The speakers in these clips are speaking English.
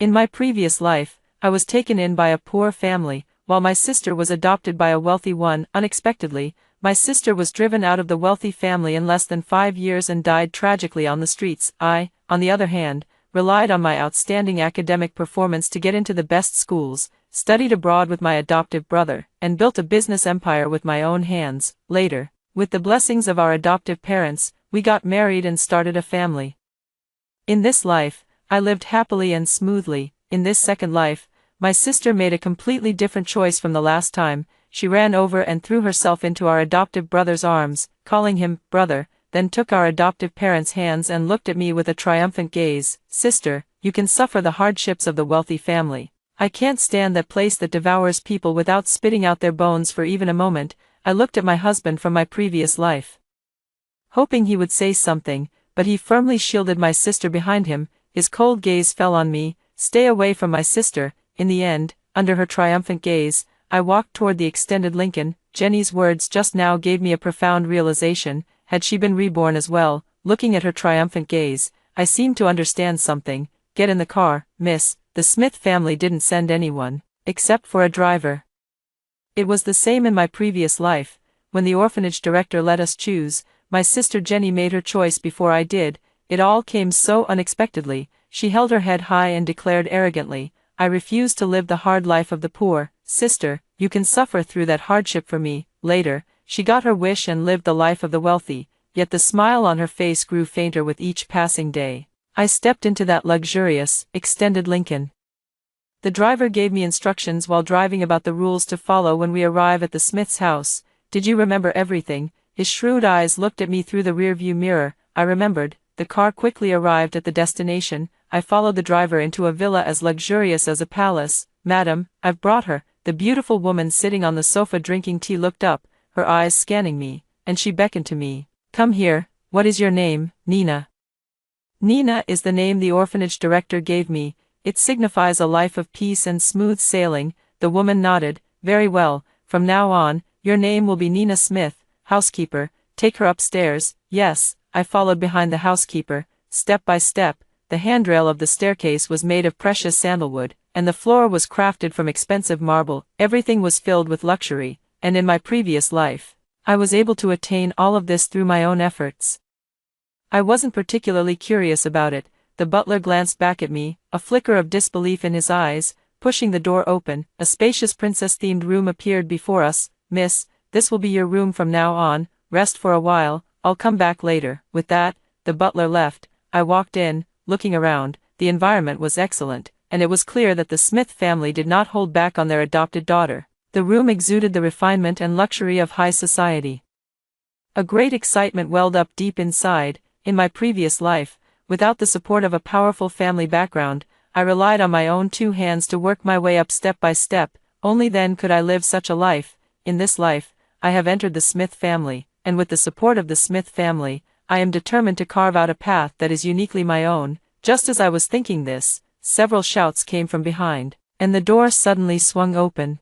In my previous life, I was taken in by a poor family, while my sister was adopted by a wealthy one. Unexpectedly, my sister was driven out of the wealthy family in less than 5 years and died tragically on the streets. I, on the other hand, relied on my outstanding academic performance to get into the best schools, studied abroad with my adoptive brother, and built a business empire with my own hands. Later, with the blessings of our adoptive parents, we got married and started a family. In this life, I lived happily and smoothly. In this second life, my sister made a completely different choice from the last time. She ran over and threw herself into our adoptive brother's arms, calling him brother, then took our adoptive parents' hands and looked at me with a triumphant gaze. Sister, you can suffer the hardships of the wealthy family. I can't stand that place that devours people without spitting out their bones for even a moment. I looked at my husband from my previous life, hoping he would say something, but he firmly shielded my sister behind him. His cold gaze fell on me. Stay away from my sister. In the end, under her triumphant gaze, I walked toward the extended Lincoln. Jenny's words just now gave me a profound realization. Had she been reborn as well? Looking at her triumphant gaze, I seemed to understand something. Get in the car, miss. The Smith family didn't send anyone, except for a driver. It was the same in my previous life. When the orphanage director let us choose, my sister Jenny made her choice before I did. It all came so unexpectedly. She held her head high and declared arrogantly, I refuse to live the hard life of the poor. Sister, you can suffer through that hardship for me. Later, she got her wish and lived the life of the wealthy, yet the smile on her face grew fainter with each passing day. I stepped into that luxurious, extended Lincoln. The driver gave me instructions while driving about the rules to follow when we arrive at the Smith's house. Did you remember everything? His shrewd eyes looked at me through the rearview mirror. I remembered. The car quickly arrived at the destination. I followed the driver into a villa as luxurious as a palace. Madam, I've brought her. The beautiful woman sitting on the sofa drinking tea looked up, her eyes scanning me, and she beckoned to me. Come here. What is your name? Nina. Nina is the name the orphanage director gave me. It signifies a life of peace and smooth sailing. The woman nodded. Very well. From now on, your name will be Nina Smith. Housekeeper, take her upstairs. Yes. I followed behind the housekeeper, step by step. The handrail of the staircase was made of precious sandalwood, and the floor was crafted from expensive marble. Everything was filled with luxury, and in my previous life, I was able to attain all of this through my own efforts. I wasn't particularly curious about it. The butler glanced back at me, a flicker of disbelief in his eyes. Pushing the door open, a spacious princess-themed room appeared before us. Miss, this will be your room from now on. Rest for a while. I'll come back later. With that, the butler left. I walked in, looking around. The environment was excellent, and it was clear that the Smith family did not hold back on their adopted daughter. The room exuded the refinement and luxury of high society. A great excitement welled up deep inside. In my previous life, without the support of a powerful family background, I relied on my own two hands to work my way up step by step. Only then could I live such a life. In this life, I have entered the Smith family, and with the support of the Smith family, I am determined to carve out a path that is uniquely my own. Just as I was thinking this, several shouts came from behind, and the door suddenly swung open.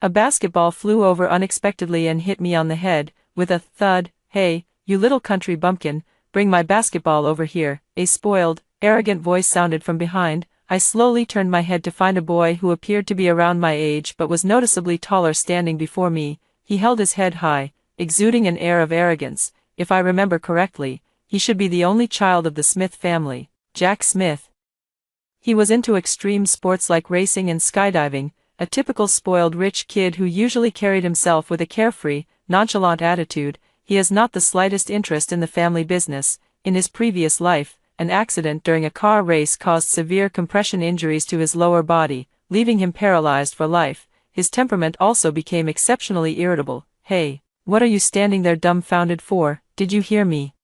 A basketball flew over unexpectedly and hit me on the head, with a thud. Hey, you little country bumpkin, bring my basketball over here. A spoiled, arrogant voice sounded from behind. I slowly turned my head to find a boy who appeared to be around my age but was noticeably taller standing before me. He held his head high, exuding an air of arrogance. If I remember correctly, he should be the only child of the Smith family, Jack Smith. He was into extreme sports like racing and skydiving, a typical spoiled rich kid who usually carried himself with a carefree, nonchalant attitude. He has not the slightest interest in the family business. In his previous life, an accident during a car race caused severe compression injuries to his lower body, leaving him paralyzed for life. His temperament also became exceptionally irritable. Hey, what are you standing there dumbfounded for? Did you hear me?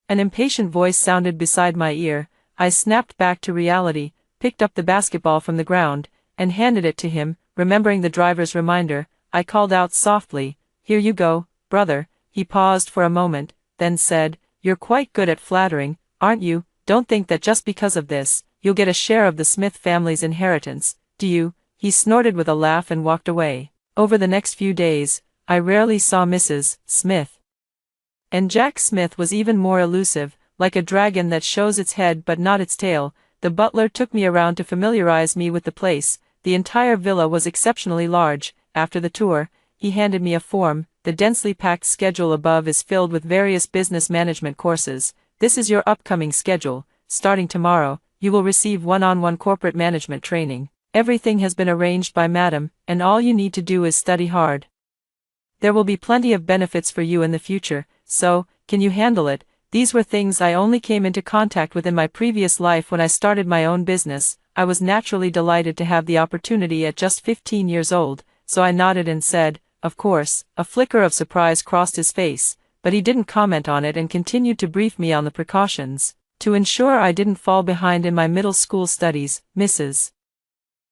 An impatient voice sounded beside my ear. I snapped back to reality, picked up the basketball from the ground, and handed it to him. Remembering the driver's reminder, I called out softly, "Here you go, brother." He paused for a moment, then said, "You're quite good at flattering, aren't you? Don't think that just because of this, you'll get a share of the Smith family's inheritance, do you?" He snorted with a laugh and walked away. Over the next few days, I rarely saw Mrs. Smith. And Jack Smith was even more elusive, like a dragon that shows its head but not its tail. The The butler took me around to familiarize me with the place. The entire villa was exceptionally large. After the tour, he handed me a form. The densely packed schedule above is filled with various business management courses. This is your upcoming schedule. Starting tomorrow, you will receive one-on-one corporate management training. Everything has been arranged by Madam, and all you need to do is study hard. There will be plenty of benefits for you in the future, so, can you handle it? These were things I only came into contact with in my previous life when I started my own business. I was naturally delighted to have the opportunity at just 15 years old, so I nodded and said, of course. A flicker of surprise crossed his face, but he didn't comment on it and continued to brief me on the precautions. To ensure I didn't fall behind in my middle school studies, Mrs.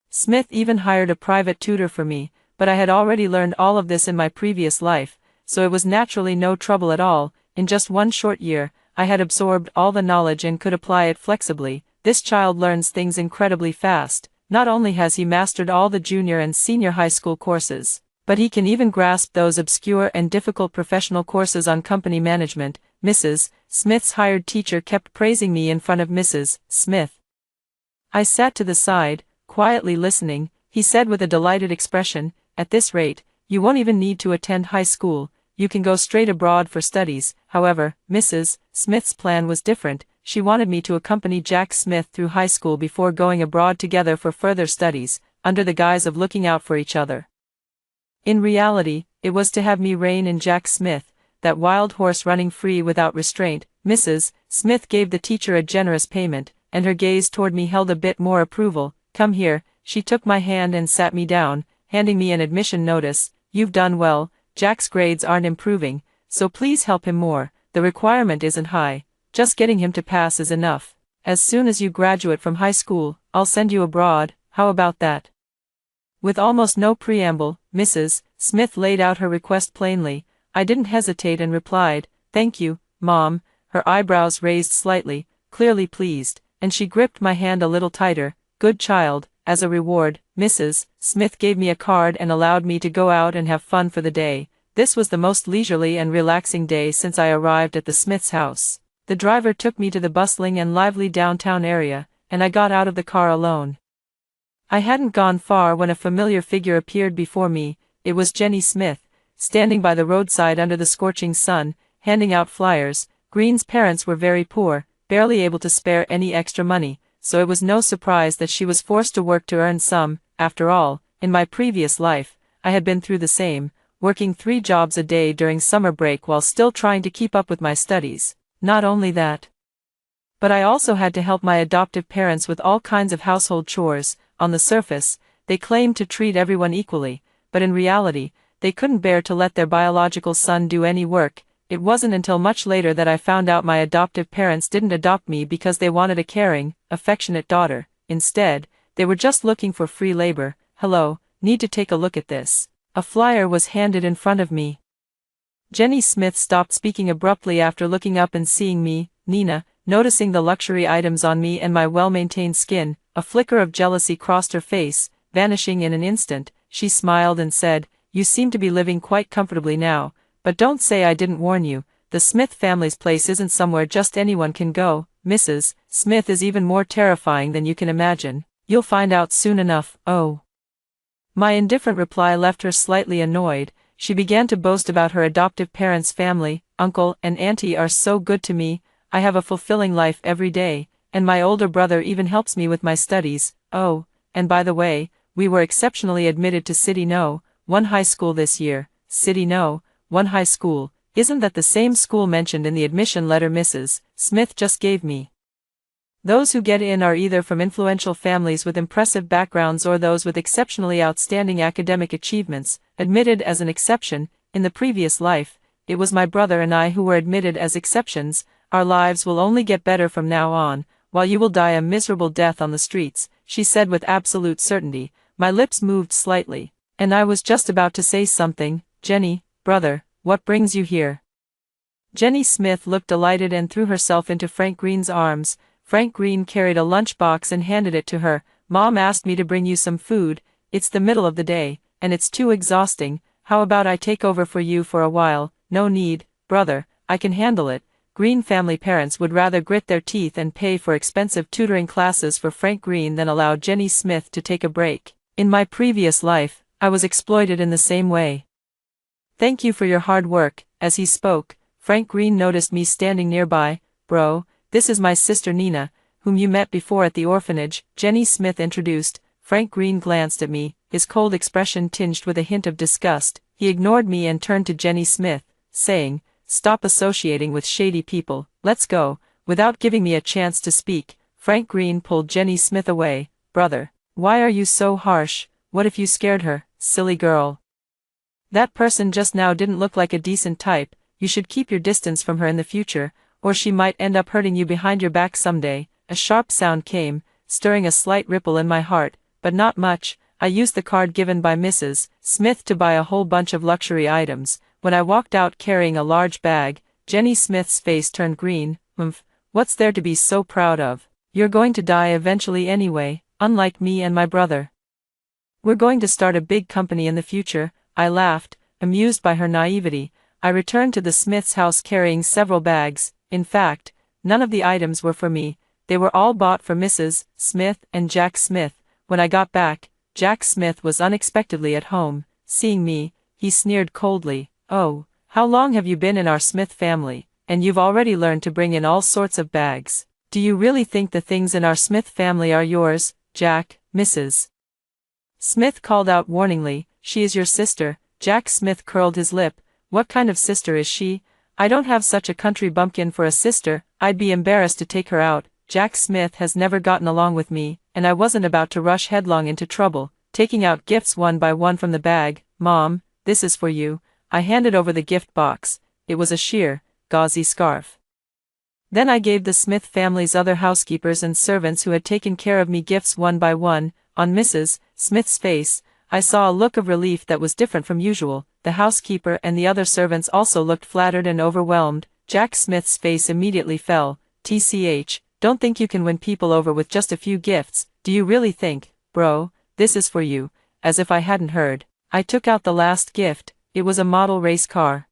Smith even hired a private tutor for me, but I had already learned all of this in my previous life, so it was naturally no trouble at all. In just one short year, I had absorbed all the knowledge and could apply it flexibly. This child learns things incredibly fast. Not only has he mastered all the junior and senior high school courses, but he can even grasp those obscure and difficult professional courses on company management. Mrs. Smith's hired teacher kept praising me in front of Mrs. Smith. I sat to the side, quietly listening. He said with a delighted expression, at this rate, you won't even need to attend high school. You can go straight abroad for studies. However, Mrs. Smith's plan was different. She wanted me to accompany Jack Smith through high school before going abroad together for further studies, under the guise of looking out for each other. In reality, it was to have me rein in Jack Smith, that wild horse running free without restraint. Mrs. Smith gave the teacher a generous payment, and her gaze toward me held a bit more approval. Come here. She took my hand and sat me down, handing me an admission notice. You've done well. Jack's grades aren't improving, so please help him more. The requirement isn't high. Just getting him to pass is enough. As soon as you graduate from high school, I'll send you abroad. How about that? With almost no preamble, Mrs. Smith laid out her request plainly. I didn't hesitate and replied, thank you, Mom. Her eyebrows raised slightly, clearly pleased, and she gripped my hand a little tighter. Good child. As a reward, Mrs. Smith gave me a card and allowed me to go out and have fun for the day. This was the most leisurely and relaxing day since I arrived at the Smiths' house. The driver took me to the bustling and lively downtown area, and I got out of the car alone. I hadn't gone far when a familiar figure appeared before me. It was Jenny Smith, standing by the roadside under the scorching sun, handing out flyers. Green's parents were very poor, barely able to spare any extra money, so it was no surprise that she was forced to work to earn some. After all, in my previous life, I had been through the same, working 3 jobs a day during summer break while still trying to keep up with my studies. Not only that, but I also had to help my adoptive parents with all kinds of household chores. On the surface, they claimed to treat everyone equally, but in reality, they couldn't bear to let their biological son do any work. It wasn't until much later that I found out my adoptive parents didn't adopt me because they wanted a caring, affectionate daughter. Instead, they were just looking for free labor. Hello, need to take a look at this. A flyer was handed in front of me. Jenny Smith stopped speaking abruptly after looking up and seeing me. Nina, noticing the luxury items on me and my well-maintained skin, a flicker of jealousy crossed her face, vanishing in an instant. She smiled and said, you seem to be living quite comfortably now, but don't say I didn't warn you. The Smith family's place isn't somewhere just anyone can go. Mrs. Smith is even more terrifying than you can imagine. You'll find out soon enough. Oh. My indifferent reply left her slightly annoyed. She began to boast about her adoptive parents' family. Uncle and auntie are so good to me. I have a fulfilling life every day, and my older brother even helps me with my studies. Oh, and by the way, we were exceptionally admitted to City No. 1 high school this year. City No. 1 high school. Isn't that the same school mentioned in the admission letter Mrs. Smith just gave me? Those who get in are either from influential families with impressive backgrounds or those with exceptionally outstanding academic achievements. Admitted as an exception. In the previous life, it was my brother and I who were admitted as exceptions. Our lives will only get better from now on, while you will die a miserable death on the streets, she said with absolute certainty. My lips moved slightly, and I was just about to say something. Jenny, brother, what brings you here? Jenny Smith looked delighted and threw herself into Frank Green's arms. Frank Green carried a lunchbox and handed it to her. Mom asked me to bring you some food. It's the middle of the day, and it's too exhausting. How about I take over for you for a while? No need, brother, I can handle it. Green family parents would rather grit their teeth and pay for expensive tutoring classes for Frank Green than allow Jenny Smith to take a break. In my previous life, I was exploited in the same way. Thank you for your hard work. As he spoke, Frank Green noticed me standing nearby. Bro, this is my sister Nina, whom you met before at the orphanage, Jenny Smith introduced. Frank Green glanced at me, his cold expression tinged with a hint of disgust. He ignored me and turned to Jenny Smith, saying, "Stop associating with shady people, let's go." Without giving me a chance to speak, Frank Green pulled Jenny Smith away. "Brother, why are you so harsh? What if you scared her, silly girl? That person just now didn't look like a decent type. You should keep your distance from her in the future, or she might end up hurting you behind your back someday." A sharp sound came, stirring a slight ripple in my heart, but not much. I used the card given by Mrs. Smith to buy a whole bunch of luxury items. When I walked out carrying a large bag, Jenny Smith's face turned green. What's there to be so proud of? You're going to die eventually anyway, unlike me and my brother. We're going to start a big company in the future." I laughed, amused by her naivety. I returned to the Smith's house carrying several bags. In fact, none of the items were for me. They were all bought for Mrs. Smith and Jack Smith. When I got back, Jack Smith was unexpectedly at home. Seeing me, he sneered coldly. "Oh, how long have you been in our Smith family, and you've already learned to bring in all sorts of bags? Do you really think the things in our Smith family are yours, Jack?" Mrs. Smith called out warningly, "She is your sister." Jack Smith curled his lip. "What kind of sister is she? I don't have such a country bumpkin for a sister. I'd be embarrassed to take her out. Jack Smith has never gotten along with me, and I wasn't about to rush headlong into trouble." Taking out gifts one by one from the bag, "Mom, this is for you." I handed over the gift box. It was a sheer, gauzy scarf. Then I gave the Smith family's other housekeepers and servants who had taken care of me gifts one by one. On Mrs. Smith's face, I saw a look of relief that was different from usual. The housekeeper and the other servants also looked flattered and overwhelmed. Jack Smith's face immediately fell. "TCH, don't think you can win people over with just a few gifts. Do you really think, bro, this is for you?" As if I hadn't heard, I took out the last gift. It was a model race car.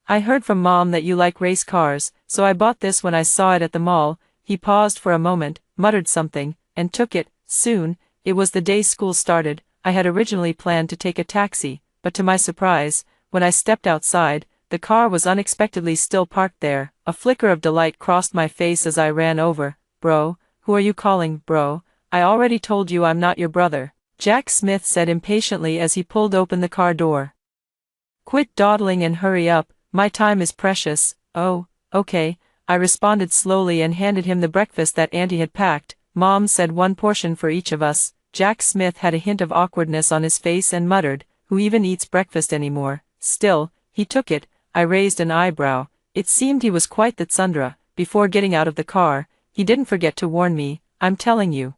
"I heard from Mom that you like race cars, so I bought this when I saw it at the mall." He paused for a moment, muttered something, and took it. Soon, it was the day school started. I had originally planned to take a taxi, but to my surprise, when I stepped outside, the car was unexpectedly still parked there. A flicker of delight crossed my face as I ran over. "Bro, who are you calling, bro? I already told you I'm not your brother," Jack Smith said impatiently as he pulled open the car door. "Quit dawdling and hurry up, my time is precious." "Oh, okay," I responded slowly and handed him the breakfast that Auntie had packed. "Mom said one portion for each of us." Jack Smith had a hint of awkwardness on his face and muttered, "Who even eats breakfast anymore?" Still, he took it. I raised an eyebrow. It seemed he was quite the tsundere. Before getting out of the car, he didn't forget to warn me, "I'm telling you,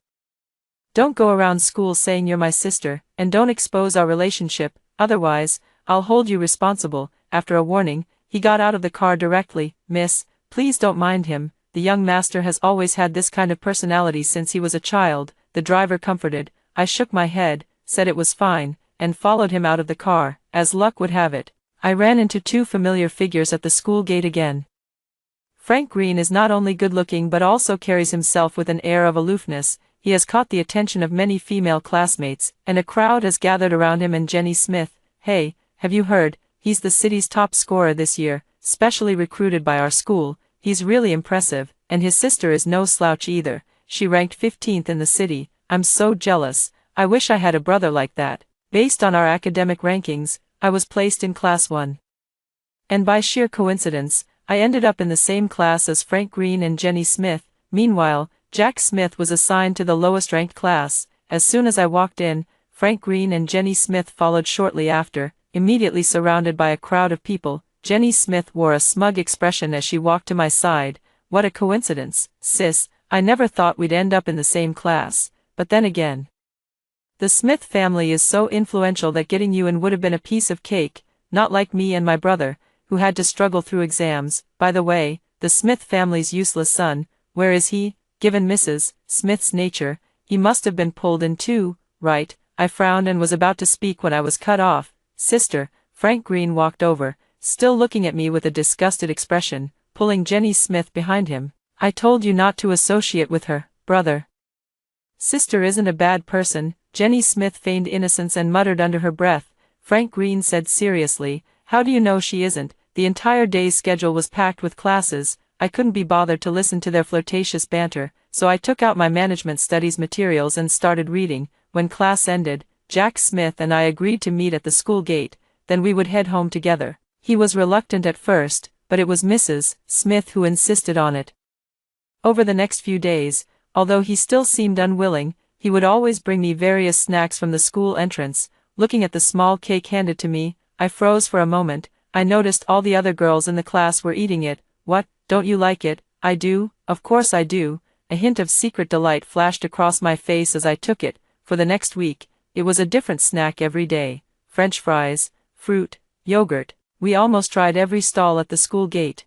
don't go around school saying you're my sister, and don't expose our relationship, otherwise, I'll hold you responsible." After a warning, he got out of the car directly. "Miss, please don't mind him. The young master has always had this kind of personality since he was a child," the driver comforted. I shook my head, said it was fine, and followed him out of the car. As luck would have it, I ran into two familiar figures at the school gate again. Frank Green is not only good-looking but also carries himself with an air of aloofness. He has caught the attention of many female classmates, and a crowd has gathered around him and Jenny Smith. "Hey, have you heard? He's the city's top scorer this year, specially recruited by our school. He's really impressive, and his sister is no slouch either. She ranked 15th in the city. I'm so jealous. I wish I had a brother like that." Based on our academic rankings, I was placed in Class 1. And by sheer coincidence, I ended up in the same class as Frank Green and Jenny Smith. Meanwhile, Jack Smith was assigned to the lowest-ranked class. As soon as I walked in, Frank Green and Jenny Smith followed shortly after, immediately surrounded by a crowd of people. Jenny Smith wore a smug expression as she walked to my side. "What a coincidence, sis. I never thought we'd end up in the same class. But then again, the Smith family is so influential that getting you in would have been a piece of cake, not like me and my brother, who had to struggle through exams. By the way, the Smith family's useless son, where is he? Given Mrs. Smith's nature, he must have been pulled in too, right?" I frowned and was about to speak when I was cut off. "Sister," Frank Green walked over, still looking at me with a disgusted expression. pulling Jenny Smith behind him. "I told you not to associate with her, brother." "Sister isn't a bad person," Jenny Smith feigned innocence and muttered under her breath. Frank Green said seriously, "How do you know she isn't? The entire day's schedule was packed with classes. I couldn't be bothered to listen to their flirtatious banter, so I took out my management studies materials and started reading. When class ended, Jack Smith and I agreed to meet at the school gate, then we would head home together." He was reluctant at first, but it was Mrs. Smith who insisted on it. Over the next few days, although he still seemed unwilling, he would always bring me various snacks from the school entrance. Looking at the small cake handed to me, I froze for a moment. I noticed all the other girls in the class were eating it. "What, don't you like it?" "I do, of course I do." A hint of secret delight flashed across my face as I took it. For the next week, it was a different snack every day. French fries, fruit, yogurt. We almost tried every stall at the school gate.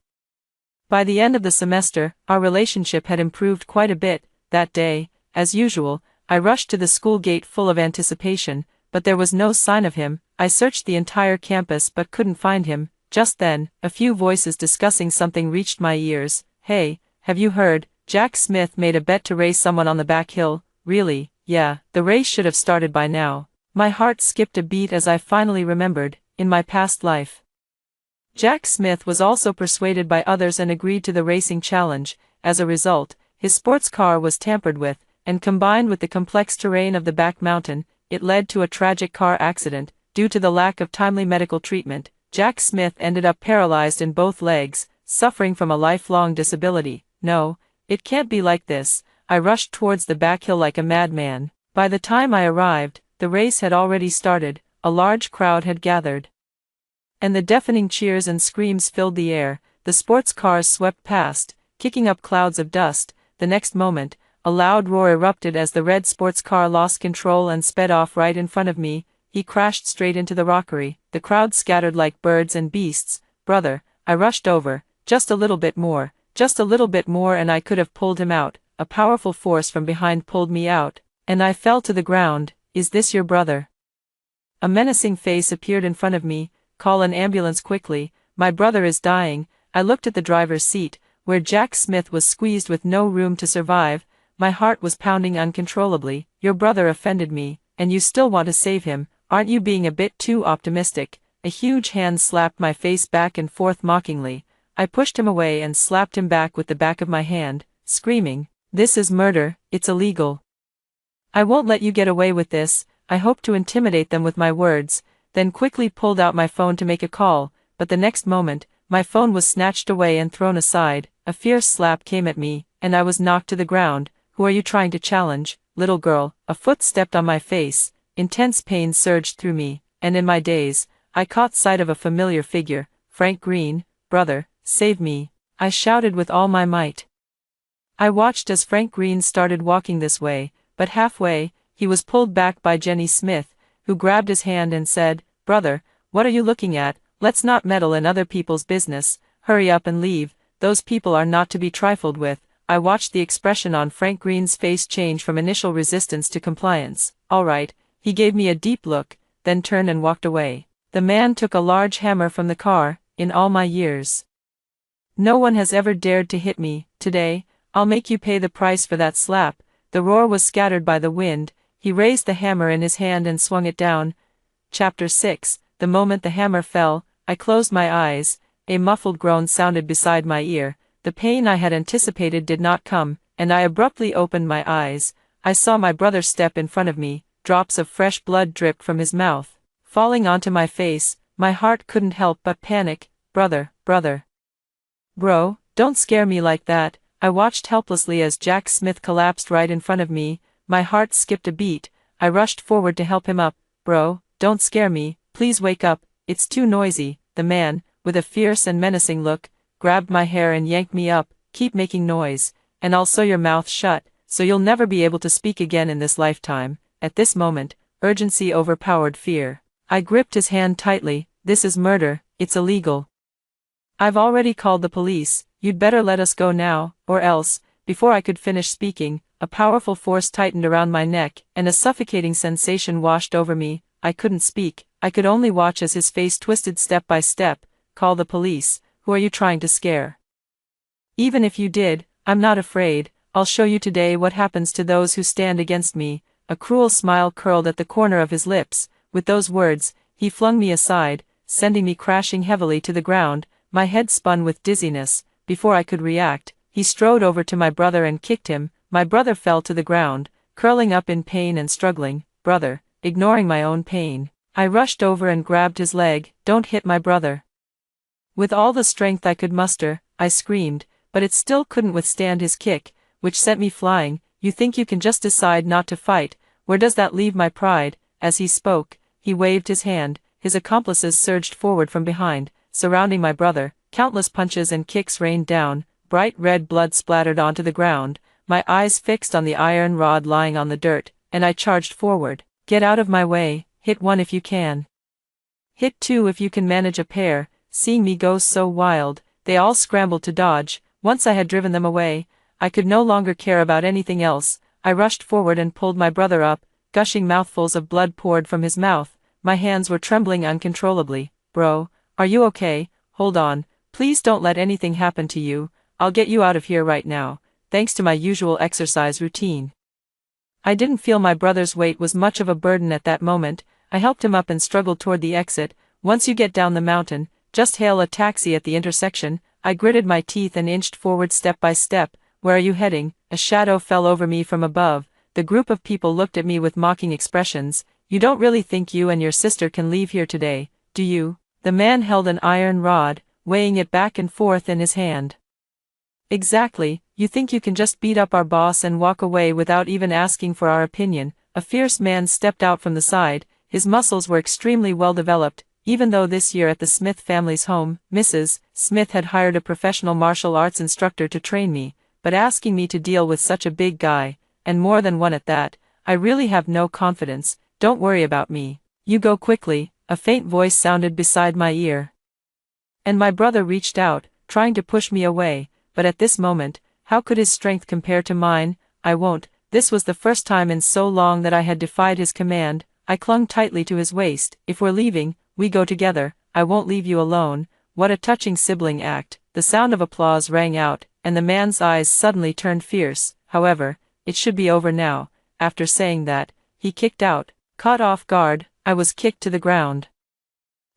By the end of the semester, our relationship had improved quite a bit. That day, as usual, I rushed to the school gate full of anticipation, but there was no sign of him. I searched the entire campus but couldn't find him. Just then, a few voices discussing something reached my ears. "Hey, have you heard? Jack Smith made a bet to race someone on the back hill." "Really?" "Yeah, the race should have started by now." My heart skipped a beat as I finally remembered, in my past life, Jack Smith was also persuaded by others and agreed to the racing challenge. As a result, his sports car was tampered with, and combined with the complex terrain of the back mountain, it led to a tragic car accident. Due to the lack of timely medical treatment, Jack Smith ended up paralyzed in both legs, suffering from a lifelong disability. "No, it can't be like this." I rushed towards the back hill like a madman. By the time I arrived, the race had already started. A large crowd had gathered, and the deafening cheers and screams filled the air. The sports cars swept past, kicking up clouds of dust. The next moment, a loud roar erupted as the red sports car lost control and sped off right in front of me. He crashed straight into the rockery. The crowd scattered like birds and beasts. "Brother," I rushed over. Just a little bit more, and I could have pulled him out. A powerful force from behind pulled me out, and I fell to the ground. "Is this your brother?" A menacing face appeared in front of me. "Call an ambulance quickly. My brother is dying." I looked at the driver's seat, where Jack Smith was squeezed with no room to survive. My heart was pounding uncontrollably. "Your brother offended me, and you still want to save him. Aren't you being a bit too optimistic?" A huge hand slapped my face back and forth mockingly. I pushed him away and slapped him back with the back of my hand, screaming, "This is murder, it's illegal. I won't let you get away with this." I hoped to intimidate them with my words, then quickly pulled out my phone to make a call, but the next moment, my phone was snatched away and thrown aside. A fierce slap came at me, and I was knocked to the ground. "Who are you trying to challenge, little girl?" A foot stepped on my face. Intense pain surged through me, and in my daze, I caught sight of a familiar figure. "Frank Green, brother, save me," I shouted with all my might. I watched as Frank Green started walking this way, but halfway, he was pulled back by Jenny Smith, who grabbed his hand and said, "Brother, what are you looking at? Let's not meddle in other people's business. Hurry up and leave. Those people are not to be trifled with." I watched the expression on Frank Green's face change from initial resistance to compliance. "All right," he gave me a deep look, then turned and walked away. The man took a large hammer from the car. "In all my years, no one has ever dared to hit me. Today, I'll make you pay the price for that slap." The roar was scattered by the wind. He raised the hammer in his hand and swung it down. Chapter 6. The moment the hammer fell, I closed my eyes. A muffled groan sounded beside my ear. The pain I had anticipated did not come, and I abruptly opened my eyes. I saw my brother step in front of me. Drops of fresh blood dripped from his mouth, falling onto my face. My heart couldn't help but panic. "Brother, brother. Bro, don't scare me like that." I watched helplessly as Jack Smith collapsed right in front of me. My heart skipped a beat. I rushed forward to help him up. "Bro, don't scare me, please wake up, it's too noisy." The man, with a fierce and menacing look, grabbed my hair and yanked me up. "Keep making noise, and I'll sew your mouth shut, so you'll never be able to speak again in this lifetime." At this moment, urgency overpowered fear. I gripped his hand tightly. "This is murder, it's illegal. I've already called the police. You'd better let us go now, or else." Before I could finish speaking, a powerful force tightened around my neck, and a suffocating sensation washed over me. I couldn't speak. I could only watch as his face twisted step by step. "Call the police. Who are you trying to scare?" Even if you did, I'm not afraid. I'll show you today what happens to those who stand against me." A cruel smile curled at the corner of his lips. With those words, he flung me aside, sending me crashing heavily to the ground. My head spun with dizziness. Before I could react, he strode over to my brother and kicked him. My brother fell to the ground, curling up in pain and struggling. "Brother," ignoring my own pain, I rushed over and grabbed his leg. "Don't hit my brother." With all the strength I could muster, I screamed, but it still couldn't withstand his kick, which sent me flying. "You think you can just decide not to fight? Where does that leave my pride?" As he spoke, he waved his hand. His accomplices surged forward from behind, surrounding my brother. Countless punches and kicks rained down. Bright red blood splattered onto the ground, my eyes fixed on the iron rod lying on the dirt, and I charged forward. "Get out of my way, hit one if you can. Hit two if you can manage a pair." Seeing me go so wild, they all scrambled to dodge. Once I had driven them away, I could no longer care about anything else. I rushed forward and pulled my brother up. Gushing mouthfuls of blood poured from his mouth. My hands were trembling uncontrollably. "Bro, are you okay? Hold on. Please don't let anything happen to you. I'll get you out of here right now." Thanks to my usual exercise routine, I didn't feel my brother's weight was much of a burden at that moment. I helped him up and struggled toward the exit. "Once you get down the mountain, just hail a taxi at the intersection." I gritted my teeth and inched forward step by step. "Where are you heading?" A shadow fell over me from above. The group of people looked at me with mocking expressions. "You don't really think you and your sister can leave here today, do you?" The man held an iron rod, weighing it back and forth in his hand. "Exactly. You think you can just beat up our boss and walk away without even asking for our opinion?" A fierce man stepped out from the side. His muscles were extremely well developed. Even though this year at the Smith family's home, Mrs. Smith had hired a professional martial arts instructor to train me, but asking me to deal with such a big guy, and more than one at that, I really have no confidence. "Don't worry about me. You go quickly," a faint voice sounded beside my ear. And my brother reached out, trying to push me away, but at this moment, how could his strength compare to mine? "I won't." This was the first time in so long that I had defied his command. I clung tightly to his waist. "If we're leaving, we go together. I won't leave you alone." What a touching sibling act. The sound of applause rang out, and the man's eyes suddenly turned fierce. However, it should be over now. After saying that, he kicked out. Caught off guard, I was kicked to the ground.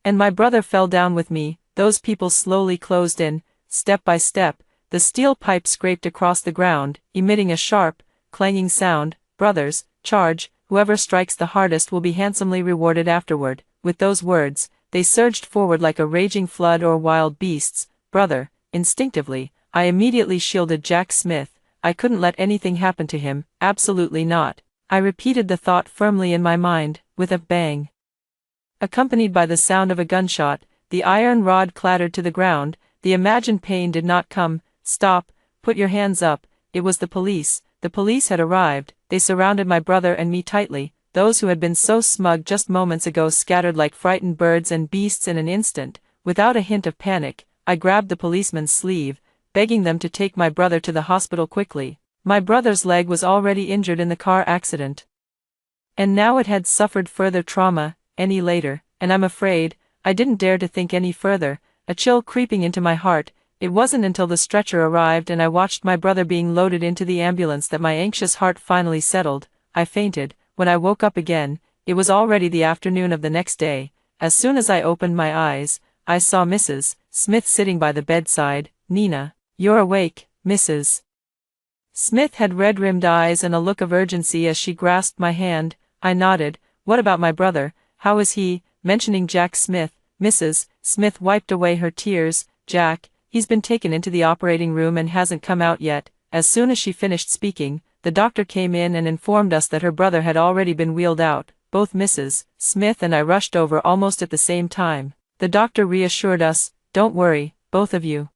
And my brother fell down with me. Those people slowly closed in, step by step. The steel pipe scraped across the ground, emitting a sharp, clanging sound. "Brothers, charge. Whoever strikes the hardest will be handsomely rewarded afterward." With those words, they surged forward like a raging flood or wild beasts. "Brother." Instinctively, I immediately shielded Jack Smith. I couldn't let anything happen to him, absolutely not. I repeated the thought firmly in my mind. With a bang, accompanied by the sound of a gunshot, the iron rod clattered to the ground. The imagined pain did not come. "Stop, put your hands up." It was the police. The police had arrived. They surrounded my brother and me tightly. Those who had been so smug just moments ago scattered like frightened birds and beasts in an instant. Without a hint of panic, I grabbed the policeman's sleeve, begging them to take my brother to the hospital quickly. My brother's leg was already injured in the car accident, and now it had suffered further trauma. Any later, and I'm afraid, I didn't dare to think any further, a chill creeping into my heart. It wasn't until the stretcher arrived and I watched my brother being loaded into the ambulance that my anxious heart finally settled. I fainted. When I woke up again, it was already the afternoon of the next day. As soon as I opened my eyes, I saw Mrs. Smith sitting by the bedside. "Nina, you're awake." Mrs. Smith had red-rimmed eyes and a look of urgency as she grasped my hand. I nodded. "What about my brother? How is he?" Mentioning Jack Smith, Mrs. Smith wiped away her tears. "Jack, he's been taken into the operating room and hasn't come out yet." As soon as she finished speaking, the doctor came in and informed us that her brother had already been wheeled out. Both Mrs. Smith and I rushed over almost at the same time. The doctor reassured us, "Don't worry, both of you.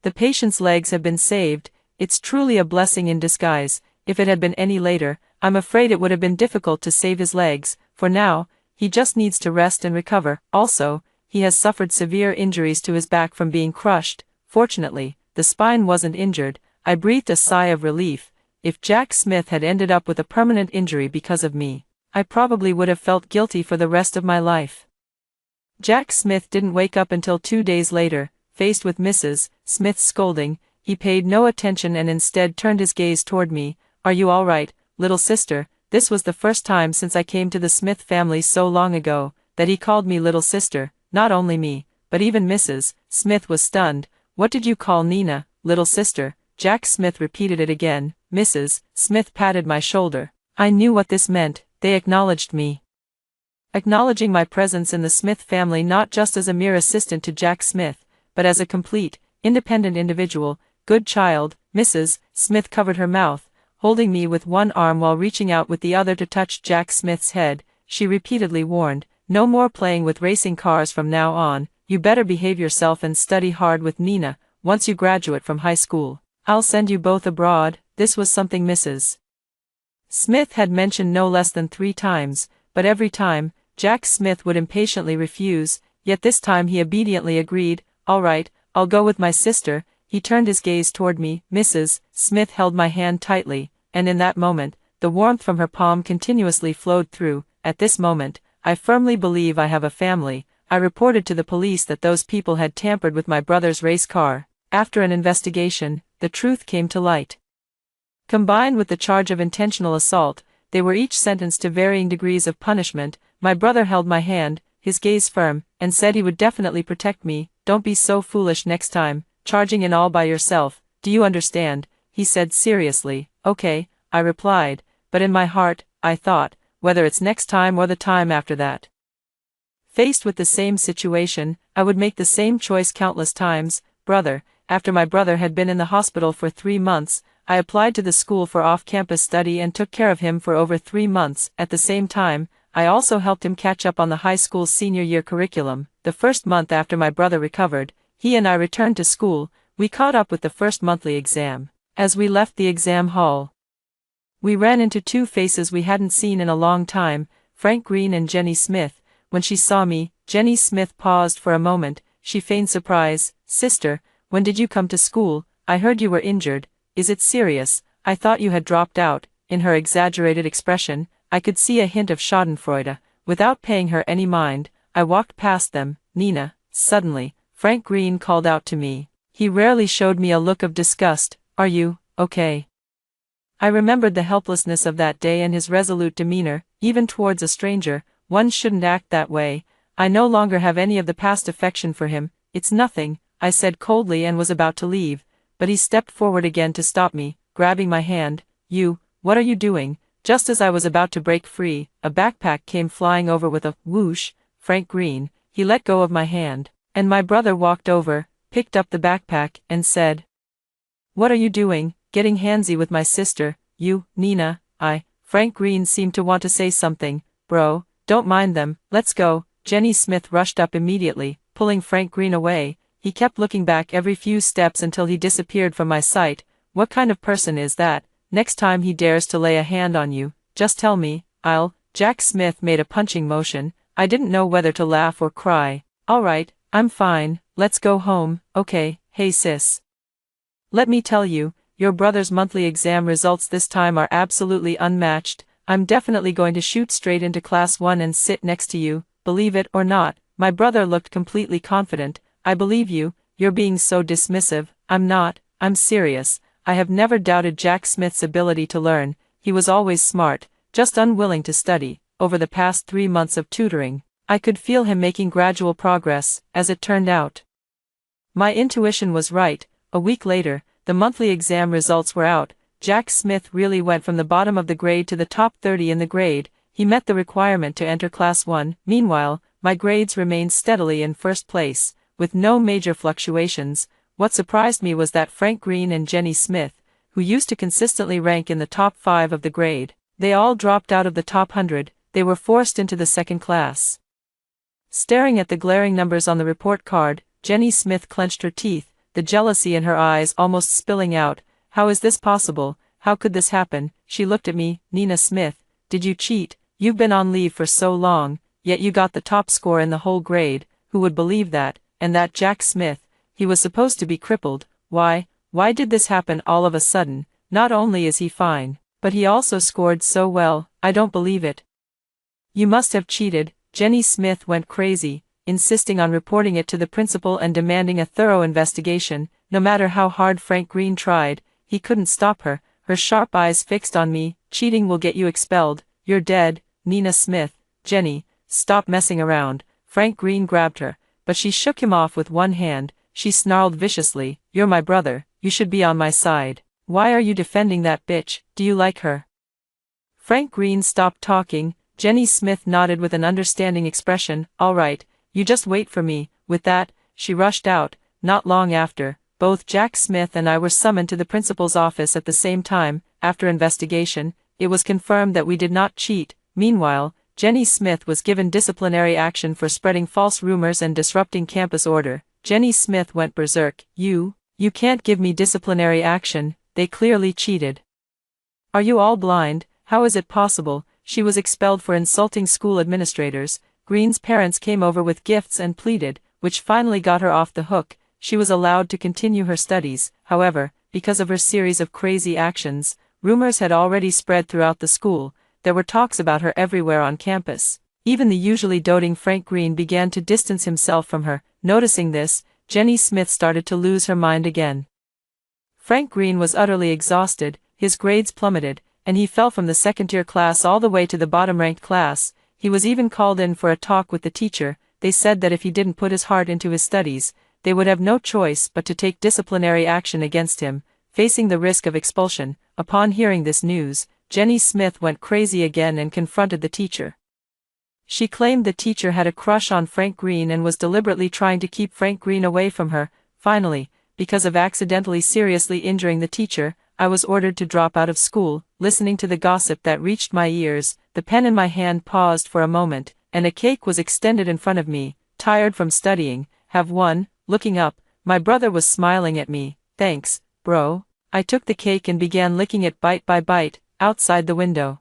The patient's legs have been saved. It's truly a blessing in disguise. If it had been any later, I'm afraid it would have been difficult to save his legs. For now, he just needs to rest and recover. Also, he has suffered severe injuries to his back from being crushed. Fortunately, the spine wasn't injured." I breathed a sigh of relief. If Jack Smith had ended up with a permanent injury because of me, I probably would have felt guilty for the rest of my life. Jack Smith didn't wake up until 2 days later. Faced with Mrs. Smith's scolding, he paid no attention and instead turned his gaze toward me. Are you all right, little sister? This was the first time since I came to the Smith family so long ago, that he called me little sister. Not only me, but even Mrs. Smith was stunned. What did you call Nina, little sister? Jack Smith repeated it again. Mrs. Smith patted my shoulder. I knew what this meant. They acknowledged me. Acknowledging my presence in the Smith family not just as a mere assistant to Jack Smith, but as a complete, independent individual. Good child. Mrs. Smith covered her mouth, holding me with one arm while reaching out with the other to touch Jack Smith's head. She repeatedly warned, no more playing with racing cars from now on. You better behave yourself and study hard with Nina. Once you graduate from high school, I'll send you both abroad. This was something Mrs. Smith had mentioned no less than 3 times, but every time, Jack Smith would impatiently refuse, yet this time he obediently agreed. All right, I'll go with my sister. He turned his gaze toward me. Mrs. Smith held my hand tightly, and in that moment, the warmth from her palm continuously flowed through. At this moment, I firmly believe I have a family. I reported to the police that those people had tampered with my brother's race car. After an investigation, the truth came to light. Combined with the charge of intentional assault, they were each sentenced to varying degrees of punishment. My brother held my hand, his gaze firm, and said he would definitely protect me. Don't be so foolish next time, charging in all by yourself. Do you understand? He said seriously. Okay, I replied, but in my heart, I thought, whether it's next time or the time after that. Faced with the same situation, I would make the same choice countless times. Brother. After my brother had been in the hospital for 3 months, I applied to the school for off-campus study and took care of him for over 3 months. At the same time, I also helped him catch up on the high school's senior year curriculum. The first month after my brother recovered, he and I returned to school. We caught up with the first monthly exam. As we left the exam hall, we ran into 2 faces we hadn't seen in a long time, Frank Green and Jenny Smith. When she saw me, Jenny Smith paused for a moment. She feigned surprise. Sister, when did you come to school? I heard you were injured. Is it serious? I thought you had dropped out. In her exaggerated expression, I could see a hint of schadenfreude. Without paying her any mind, I walked past them. Nina. Suddenly, Frank Green called out to me. He rarely showed me a look of disgust. Are you okay? I remembered the helplessness of that day and his resolute demeanor. Even towards a stranger, one shouldn't act that way. I no longer have any of the past affection for him. It's nothing, I said coldly and was about to leave, but he stepped forward again to stop me, grabbing my hand. What are you doing? Just as I was about to break free, a backpack came flying over with a whoosh. Frank Green. He let go of my hand, and my brother walked over, picked up the backpack, and said, What are you doing, getting handsy with my sister? Nina. Frank Green seemed to want to say something. Bro, don't mind them, let's go. Jenny Smith rushed up immediately, pulling Frank Green away. He kept looking back every few steps until he disappeared from my sight. What kind of person is that? Next time he dares to lay a hand on you, just tell me, I'll. Jack Smith made a punching motion. I didn't know whether to laugh or cry. All right, I'm fine, let's go home. Okay, hey sis. Let me tell you, your brother's monthly exam results this time are absolutely unmatched. I'm definitely going to shoot straight into class 1 and sit next to you, believe it or not. My brother looked completely confident. I believe you, you're being so dismissive. I'm not, I'm serious. I have never doubted Jack Smith's ability to learn. He was always smart, just unwilling to study. Over the past 3 months of tutoring, I could feel him making gradual progress, as it turned out. My intuition was right. A week later, the monthly exam results were out. Jack Smith really went from the bottom of the grade to the top 30 in the grade. He met the requirement to enter class 1. Meanwhile, my grades remained steadily in first place, with no major fluctuations. What surprised me was that Frank Green and Jenny Smith, who used to consistently rank in the top 5 of the grade, they all dropped out of the top 100. They were forced into the second class. Staring at the glaring numbers on the report card, Jenny Smith clenched her teeth, the jealousy in her eyes almost spilling out. How is this possible? How could this happen? She looked at me. Nina Smith, did you cheat? You've been on leave for so long, yet you got the top score in the whole grade. Who would believe that? And that Jack Smith, he was supposed to be crippled. Why did this happen all of a sudden? Not only is he fine, but he also scored so well. I don't believe it. You must have cheated. Jenny Smith went crazy. insisting on reporting it to the principal and demanding a thorough investigation. No matter how hard Frank Green tried, he couldn't stop her, her sharp eyes fixed on me. Cheating will get you expelled, you're dead, Nina Smith. Jenny, stop messing around. Frank Green grabbed her, but she shook him off with one hand. She snarled viciously, you're my brother, you should be on my side. Why are you defending that bitch? Do you like her? Frank Green stopped talking. Jenny Smith nodded with an understanding expression. All right, you just wait for me. With that, she rushed out. Not long after, both Jack Smith and I were summoned to the principal's office at the same time. After investigation, it was confirmed that we did not cheat. Meanwhile, Jenny Smith was given disciplinary action for spreading false rumors and disrupting campus order. Jenny Smith went berserk. You can't give me disciplinary action, they clearly cheated. Are you all blind? How is it possible? She was expelled for insulting school administrators. Green's parents came over with gifts and pleaded, which finally got her off the hook. She was allowed to continue her studies. However, because of her series of crazy actions, rumors had already spread throughout the school. There were talks about her everywhere on campus. Even the usually doting Frank Green began to distance himself from her. Noticing this, Jenny Smith started to lose her mind again. Frank Green was utterly exhausted, his grades plummeted, and he fell from the second-tier class all the way to the bottom-ranked class. He was even called in for a talk with the teacher. They said that if he didn't put his heart into his studies, they would have no choice but to take disciplinary action against him, facing the risk of expulsion. Upon hearing this news, Jenny Smith went crazy again and confronted the teacher. She claimed the teacher had a crush on Frank Green and was deliberately trying to keep Frank Green away from her. Finally, because of accidentally seriously injuring the teacher, I was ordered to drop out of school. Listening to the gossip that reached my ears, the pen in my hand paused for a moment, and a cake was extended in front of me. Tired from studying, have one. Looking up, my brother was smiling at me. Thanks, bro. I took the cake and began licking it bite by bite. Outside the window,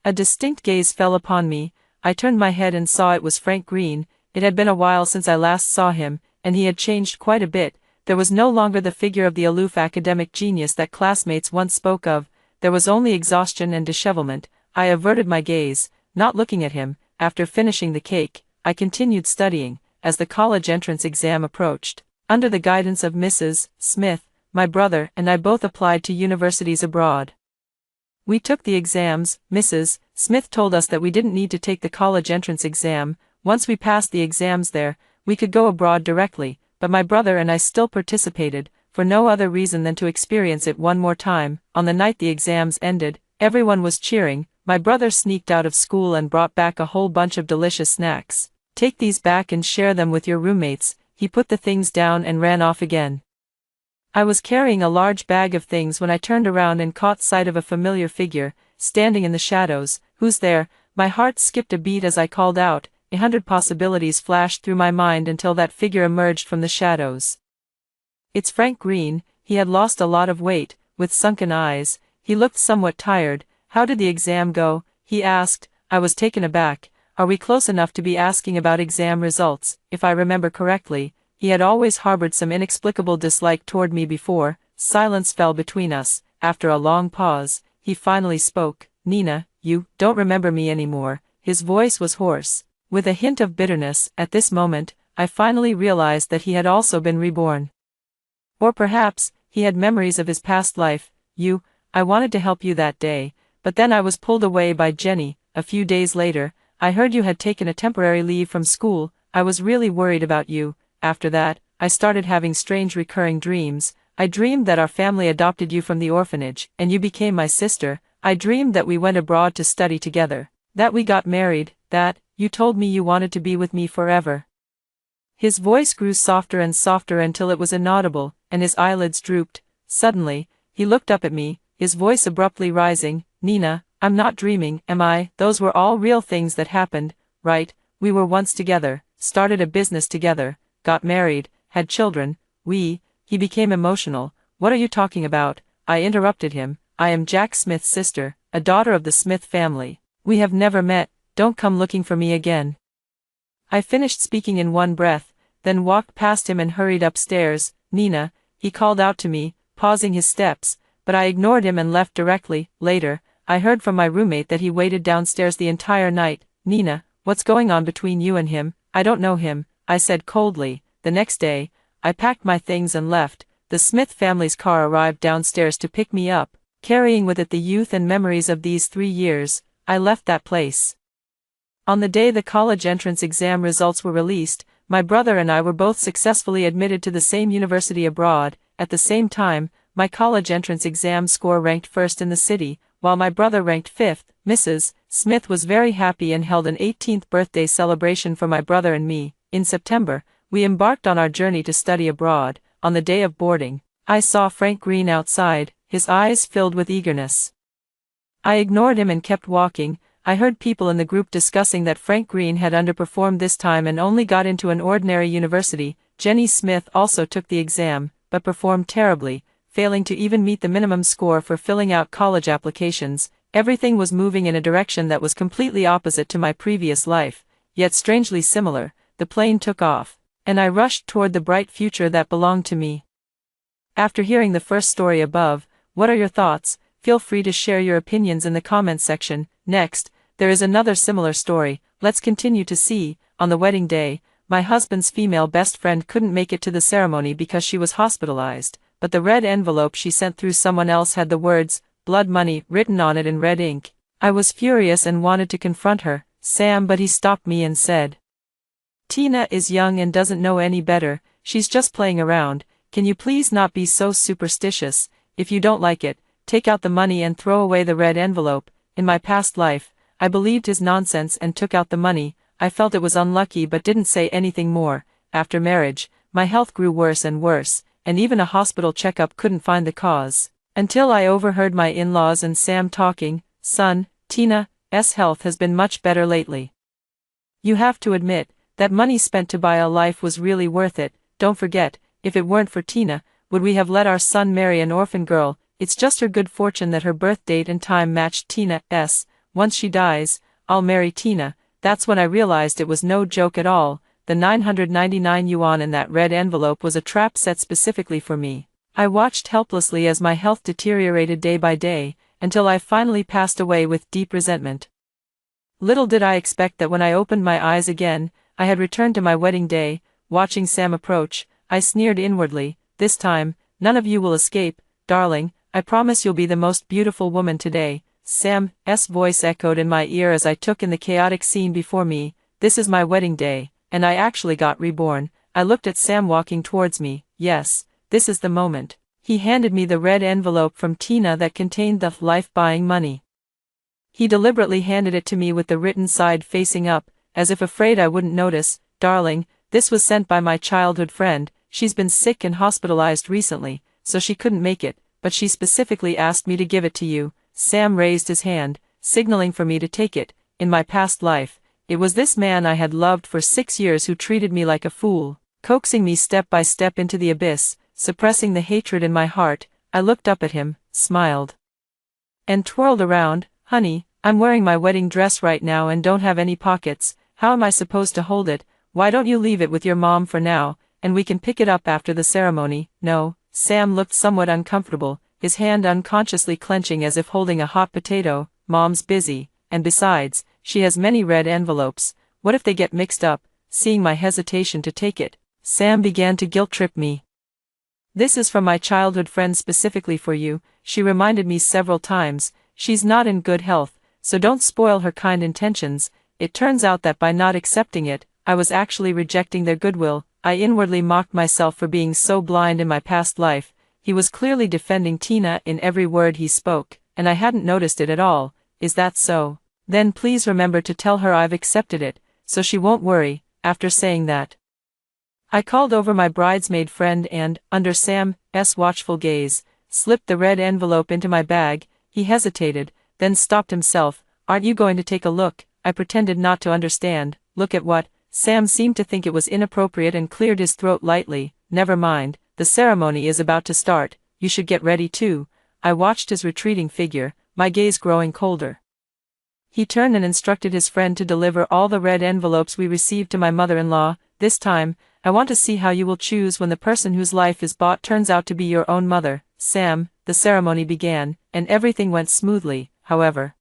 a distinct gaze fell upon me. I turned my head and saw it was Frank Green. It had been a while since I last saw him, and he had changed quite a bit. There was no longer the figure of the aloof academic genius that classmates once spoke of. There was only exhaustion and dishevelment. I averted my gaze, not looking at him. After finishing the cake, I continued studying. As the college entrance exam approached, under the guidance of Mrs. Smith, my brother and I both applied to universities abroad. We took the exams. Mrs. Smith told us that we didn't need to take the college entrance exam. Once we passed the exams there, we could go abroad directly, but my brother and I still participated, for no other reason than to experience it one more time. On the night the exams ended, everyone was cheering. My brother sneaked out of school and brought back a whole bunch of delicious snacks. Take these back and share them with your roommates. He put the things down and ran off again. I was carrying a large bag of things when I turned around and caught sight of a familiar figure, standing in the shadows. Who's there? My heart skipped a beat as I called out. 100 possibilities flashed through my mind until that figure emerged from the shadows. It's Frank Green. He had lost a lot of weight. With sunken eyes, he looked somewhat tired. How did the exam go? He asked. I was taken aback. Are we close enough to be asking about exam results? If I remember correctly, he had always harbored some inexplicable dislike toward me before. Silence fell between us. After a long pause, he finally spoke. Nina, you don't remember me anymore. His voice was hoarse, with a hint of bitterness. At this moment, I finally realized that he had also been reborn. Or perhaps, he had memories of his past life. I wanted to help you that day, but then I was pulled away by Jenny. A few days later, I heard you had taken a temporary leave from school. I was really worried about you. After that, I started having strange recurring dreams. I dreamed that our family adopted you from the orphanage, and you became my sister. I dreamed that we went abroad to study together, that we got married, that you told me you wanted to be with me forever. His voice grew softer and softer until it was inaudible, and his eyelids drooped. Suddenly, he looked up at me, his voice abruptly rising. Nina, I'm not dreaming, am I? Those were all real things that happened, right? We were once together, started a business together, got married, had children. He became emotional. What are you talking about? I interrupted him. I am Jack Smith's sister, a daughter of the Smith family. We have never met. Don't come looking for me again. I finished speaking in one breath, then walked past him and hurried upstairs. Nina, he called out to me, pausing his steps, but I ignored him and left directly. Later, I heard from my roommate that he waited downstairs the entire night. Nina, what's going on between you and him? I don't know him, I said coldly. The next day, I packed my things and left. The Smith family's car arrived downstairs to pick me up, carrying with it the youth and memories of these 3 years. I left that place. On the day the college entrance exam results were released, my brother and I were both successfully admitted to the same university abroad. At the same time, my college entrance exam score ranked first in the city, while my brother ranked fifth. Mrs. Smith was very happy and held an 18th birthday celebration for my brother and me. In September, we embarked on our journey to study abroad. On the day of boarding, I saw Frank Green outside, his eyes filled with eagerness. I ignored him and kept walking. I heard people in the group discussing that Frank Green had underperformed this time and only got into an ordinary university. Jenny Smith also took the exam, but performed terribly, failing to even meet the minimum score for filling out college applications. Everything was moving in a direction that was completely opposite to my previous life, yet strangely similar. The plane took off, and I rushed toward the bright future that belonged to me. After hearing the first story above, what are your thoughts? Feel free to share your opinions in the comments section. Next, there is another similar story. Let's continue to see. On the wedding day, my husband's female best friend couldn't make it to the ceremony because she was hospitalized, but the red envelope she sent through someone else had the words, "Blood Money," written on it in red ink. I was furious and wanted to confront her, Sam, but he stopped me and said, "Tina is young and doesn't know any better, she's just playing around. Can you please not be so superstitious? If you don't like it, take out the money and throw away the red envelope." In my past life, I believed his nonsense and took out the money. I felt it was unlucky but didn't say anything more. After marriage, my health grew worse and worse, and even a hospital checkup couldn't find the cause. Until I overheard my in-laws and Sam talking. "Son, Tina's health has been much better lately. You have to admit, that money spent to buy a life was really worth it. Don't forget, if it weren't for Tina, would we have let our son marry an orphan girl? It's just her good fortune that her birth date and time matched Tina's. Once she dies, I'll marry Tina." That's when I realized it was no joke at all. The 999 yuan in that red envelope was a trap set specifically for me. I watched helplessly as my health deteriorated day by day, until I finally passed away with deep resentment. Little did I expect that when I opened my eyes again, I had returned to my wedding day. Watching Sam approach, I sneered inwardly. "This time, none of you will escape, darling. I promise you'll be the most beautiful woman today." Sam's voice echoed in my ear as I took in the chaotic scene before me. "This is my wedding day, and I actually got reborn." I looked at Sam walking towards me. "Yes, this is the moment." He handed me the red envelope from Tina that contained the life-buying money. He deliberately handed it to me with the written side facing up, as if afraid I wouldn't notice. "Darling, this was sent by my childhood friend. She's been sick and hospitalized recently, so she couldn't make it, but she specifically asked me to give it to you." Sam raised his hand, signaling for me to take it. In my past life, it was this man I had loved for 6 years who treated me like a fool, coaxing me step by step into the abyss, suppressing the hatred in my heart. I looked up at him, smiled, and twirled around. "Honey, I'm wearing my wedding dress right now and don't have any pockets. How am I supposed to hold it? Why don't you leave it with your mom for now, and we can pick it up after the ceremony?" "No." Sam looked somewhat uncomfortable, his hand unconsciously clenching as if holding a hot potato. "Mom's busy, and besides, she has many red envelopes. What if they get mixed up?" Seeing my hesitation to take it, Sam began to guilt-trip me. "This is from my childhood friend specifically for you. She reminded me several times. She's not in good health, so don't spoil her kind intentions." It turns out that by not accepting it, I was actually rejecting their goodwill. I inwardly mocked myself for being so blind in my past life. He was clearly defending Tina in every word he spoke, and I hadn't noticed it at all. "Is that so? Then please remember to tell her I've accepted it, so she won't worry." After saying that, I called over my bridesmaid friend and, under Sam's watchful gaze, slipped the red envelope into my bag. He hesitated, then stopped himself. "Aren't you going to take a look?" I pretended not to understand. "Look at what?" Sam seemed to think it was inappropriate and cleared his throat lightly. "Never mind, the ceremony is about to start. You should get ready too." I watched his retreating figure, my gaze growing colder. He turned and instructed his friend to deliver all the red envelopes we received to my mother-in-law. "This time, I want to see how you will choose when the person whose life is bought turns out to be your own mother." Sam, the ceremony began, and everything went smoothly. However,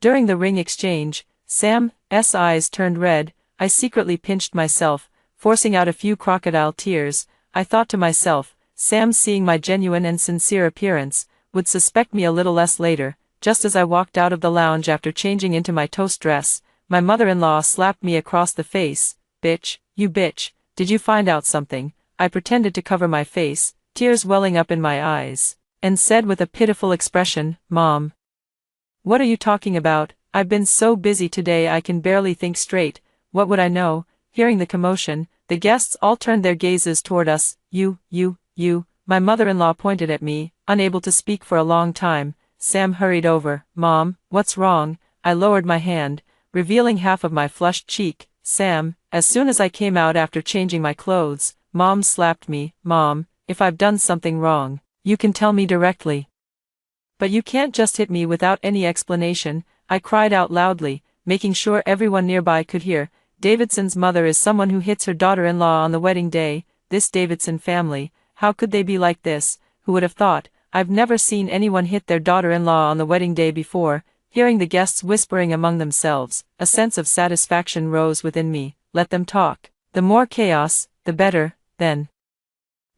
during the ring exchange, Sam's eyes turned red. I secretly pinched myself, forcing out a few crocodile tears. I thought to myself, Sam, seeing my genuine and sincere appearance, would suspect me a little less later. Just as I walked out of the lounge after changing into my toast dress, my mother-in-law slapped me across the face. "Bitch, you bitch, did you find out something?" I pretended to cover my face, tears welling up in my eyes, and said with a pitiful expression, "Mom. What are you talking about? I've been so busy today I can barely think straight." What would I know? Hearing the commotion, the guests all turned their gazes toward us. You. My mother-in-law pointed at me, unable to speak for a long time. Sam hurried over. "Mom, what's wrong?" I lowered my hand, revealing half of my flushed cheek. "Sam, as soon as I came out after changing my clothes, Mom slapped me." "Mom, if I've done something wrong, you can tell me directly. But you can't just hit me without any explanation," I cried out loudly, making sure everyone nearby could hear. "Davidson's mother is someone who hits her daughter-in-law on the wedding day. This Davidson family, how could they be like this? Who would have thought? I've never seen anyone hit their daughter-in-law on the wedding day before." Hearing the guests whispering among themselves, a sense of satisfaction rose within me. Let them talk. The more chaos, the better. Then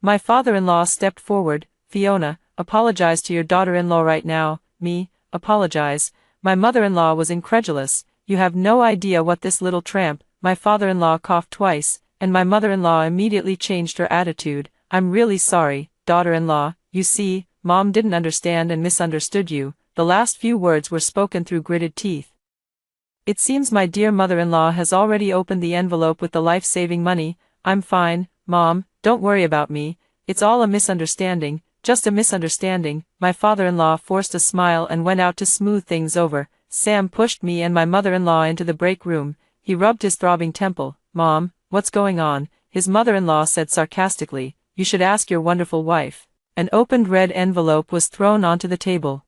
my father-in-law stepped forward. "Fiona, apologize to your daughter-in-law right now." "Me? Apologize?" My mother-in-law was incredulous. "You have no idea what this little tramp—" My father-in-law coughed twice, and my mother-in-law immediately changed her attitude. "I'm really sorry, daughter-in-law. You see, Mom didn't understand and misunderstood you." The last few words were spoken through gritted teeth. "It seems my dear mother-in-law has already opened the envelope with the life-saving money." "I'm fine, Mom, don't worry about me. It's all a misunderstanding, just a misunderstanding." My father-in-law forced a smile and went out to smooth things over. Sam pushed me and my mother-in-law into the break room. He rubbed his throbbing temple. "Mom, what's going on?" His mother-in-law said sarcastically. "You should ask your wonderful wife." An opened red envelope was thrown onto the table,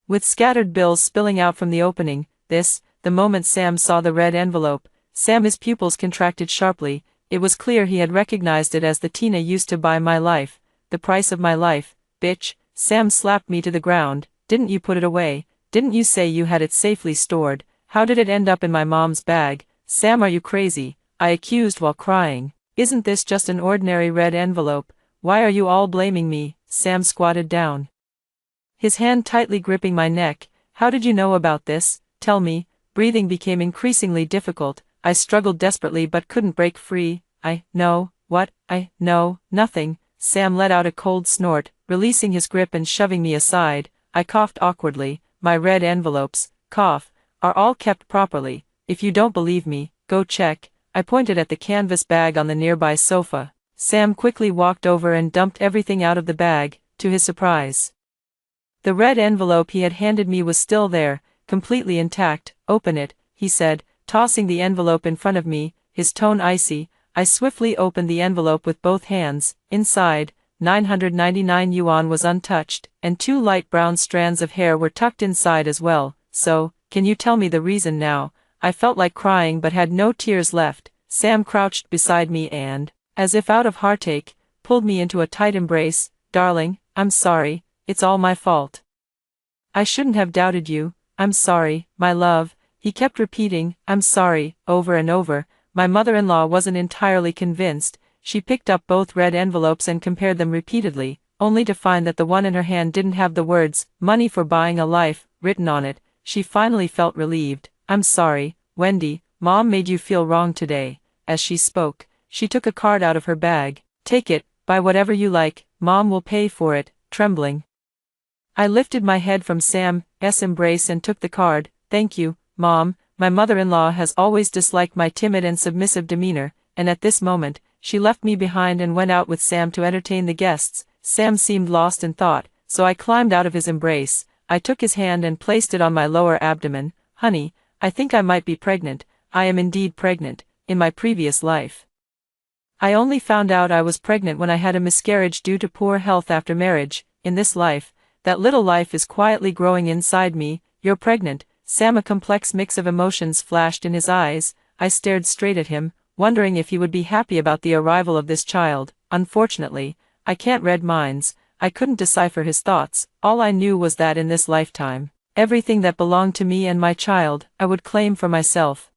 with scattered bills spilling out from the opening. The moment Sam saw the red envelope, Sam's pupils contracted sharply. It was clear he had recognized it as the Tina used to buy my life. "The price of my life, bitch." Sam slapped me to the ground. "Didn't you put it away? Didn't you say you had it safely stored? How did it end up in my mom's bag?" "Sam, are you crazy?" I accused while crying. "Isn't this just an ordinary red envelope? Why are you all blaming me?" Sam squatted down, his hand tightly gripping my neck. "How did you know about this? Tell me." Breathing became increasingly difficult. I struggled desperately but couldn't break free. "I know." "What?" "I know nothing." Sam let out a cold snort, releasing his grip and shoving me aside. I coughed awkwardly. "My red envelopes, are all kept properly. If you don't believe me, go check." I pointed at the canvas bag on the nearby sofa. Sam quickly walked over and dumped everything out of the bag. To his surprise, the red envelope he had handed me was still there, completely intact. "Open it," he said, tossing the envelope in front of me, his tone icy. I swiftly opened the envelope with both hands. Inside, 999 yuan was untouched, and 2 light brown strands of hair were tucked inside as well. "So, can you tell me the reason now?" I felt like crying but had no tears left. Sam crouched beside me and, as if out of heartache, pulled me into a tight embrace. "Darling, I'm sorry, it's all my fault. I shouldn't have doubted you. I'm sorry, my love." He kept repeating, "I'm sorry," over and over. My mother-in-law wasn't entirely convinced. She picked up both red envelopes and compared them repeatedly, only to find that the one in her hand didn't have the words, "Money for buying a life," written on it. She finally felt relieved. "I'm sorry, Wendy, Mom made you feel wrong today." As she spoke, she took a card out of her bag. "Take it, buy whatever you like, Mom will pay for it." Trembling, I lifted my head from Sam's embrace and took the card. "Thank you, Mom." My mother-in-law has always disliked my timid and submissive demeanor, and at this moment, she left me behind and went out with Sam to entertain the guests. Sam seemed lost in thought, so I climbed out of his embrace. I took his hand and placed it on my lower abdomen. "Honey, I think I might be pregnant." I am indeed pregnant. In my previous life, I only found out I was pregnant when I had a miscarriage due to poor health after marriage. In this life, that little life is quietly growing inside me. "You're pregnant, Sam." A complex mix of emotions flashed in his eyes. I stared straight at him, wondering if he would be happy about the arrival of this child. Unfortunately, I can't read minds. I couldn't decipher his thoughts. All I knew was that in this lifetime, everything that belonged to me and my child, I would claim for myself.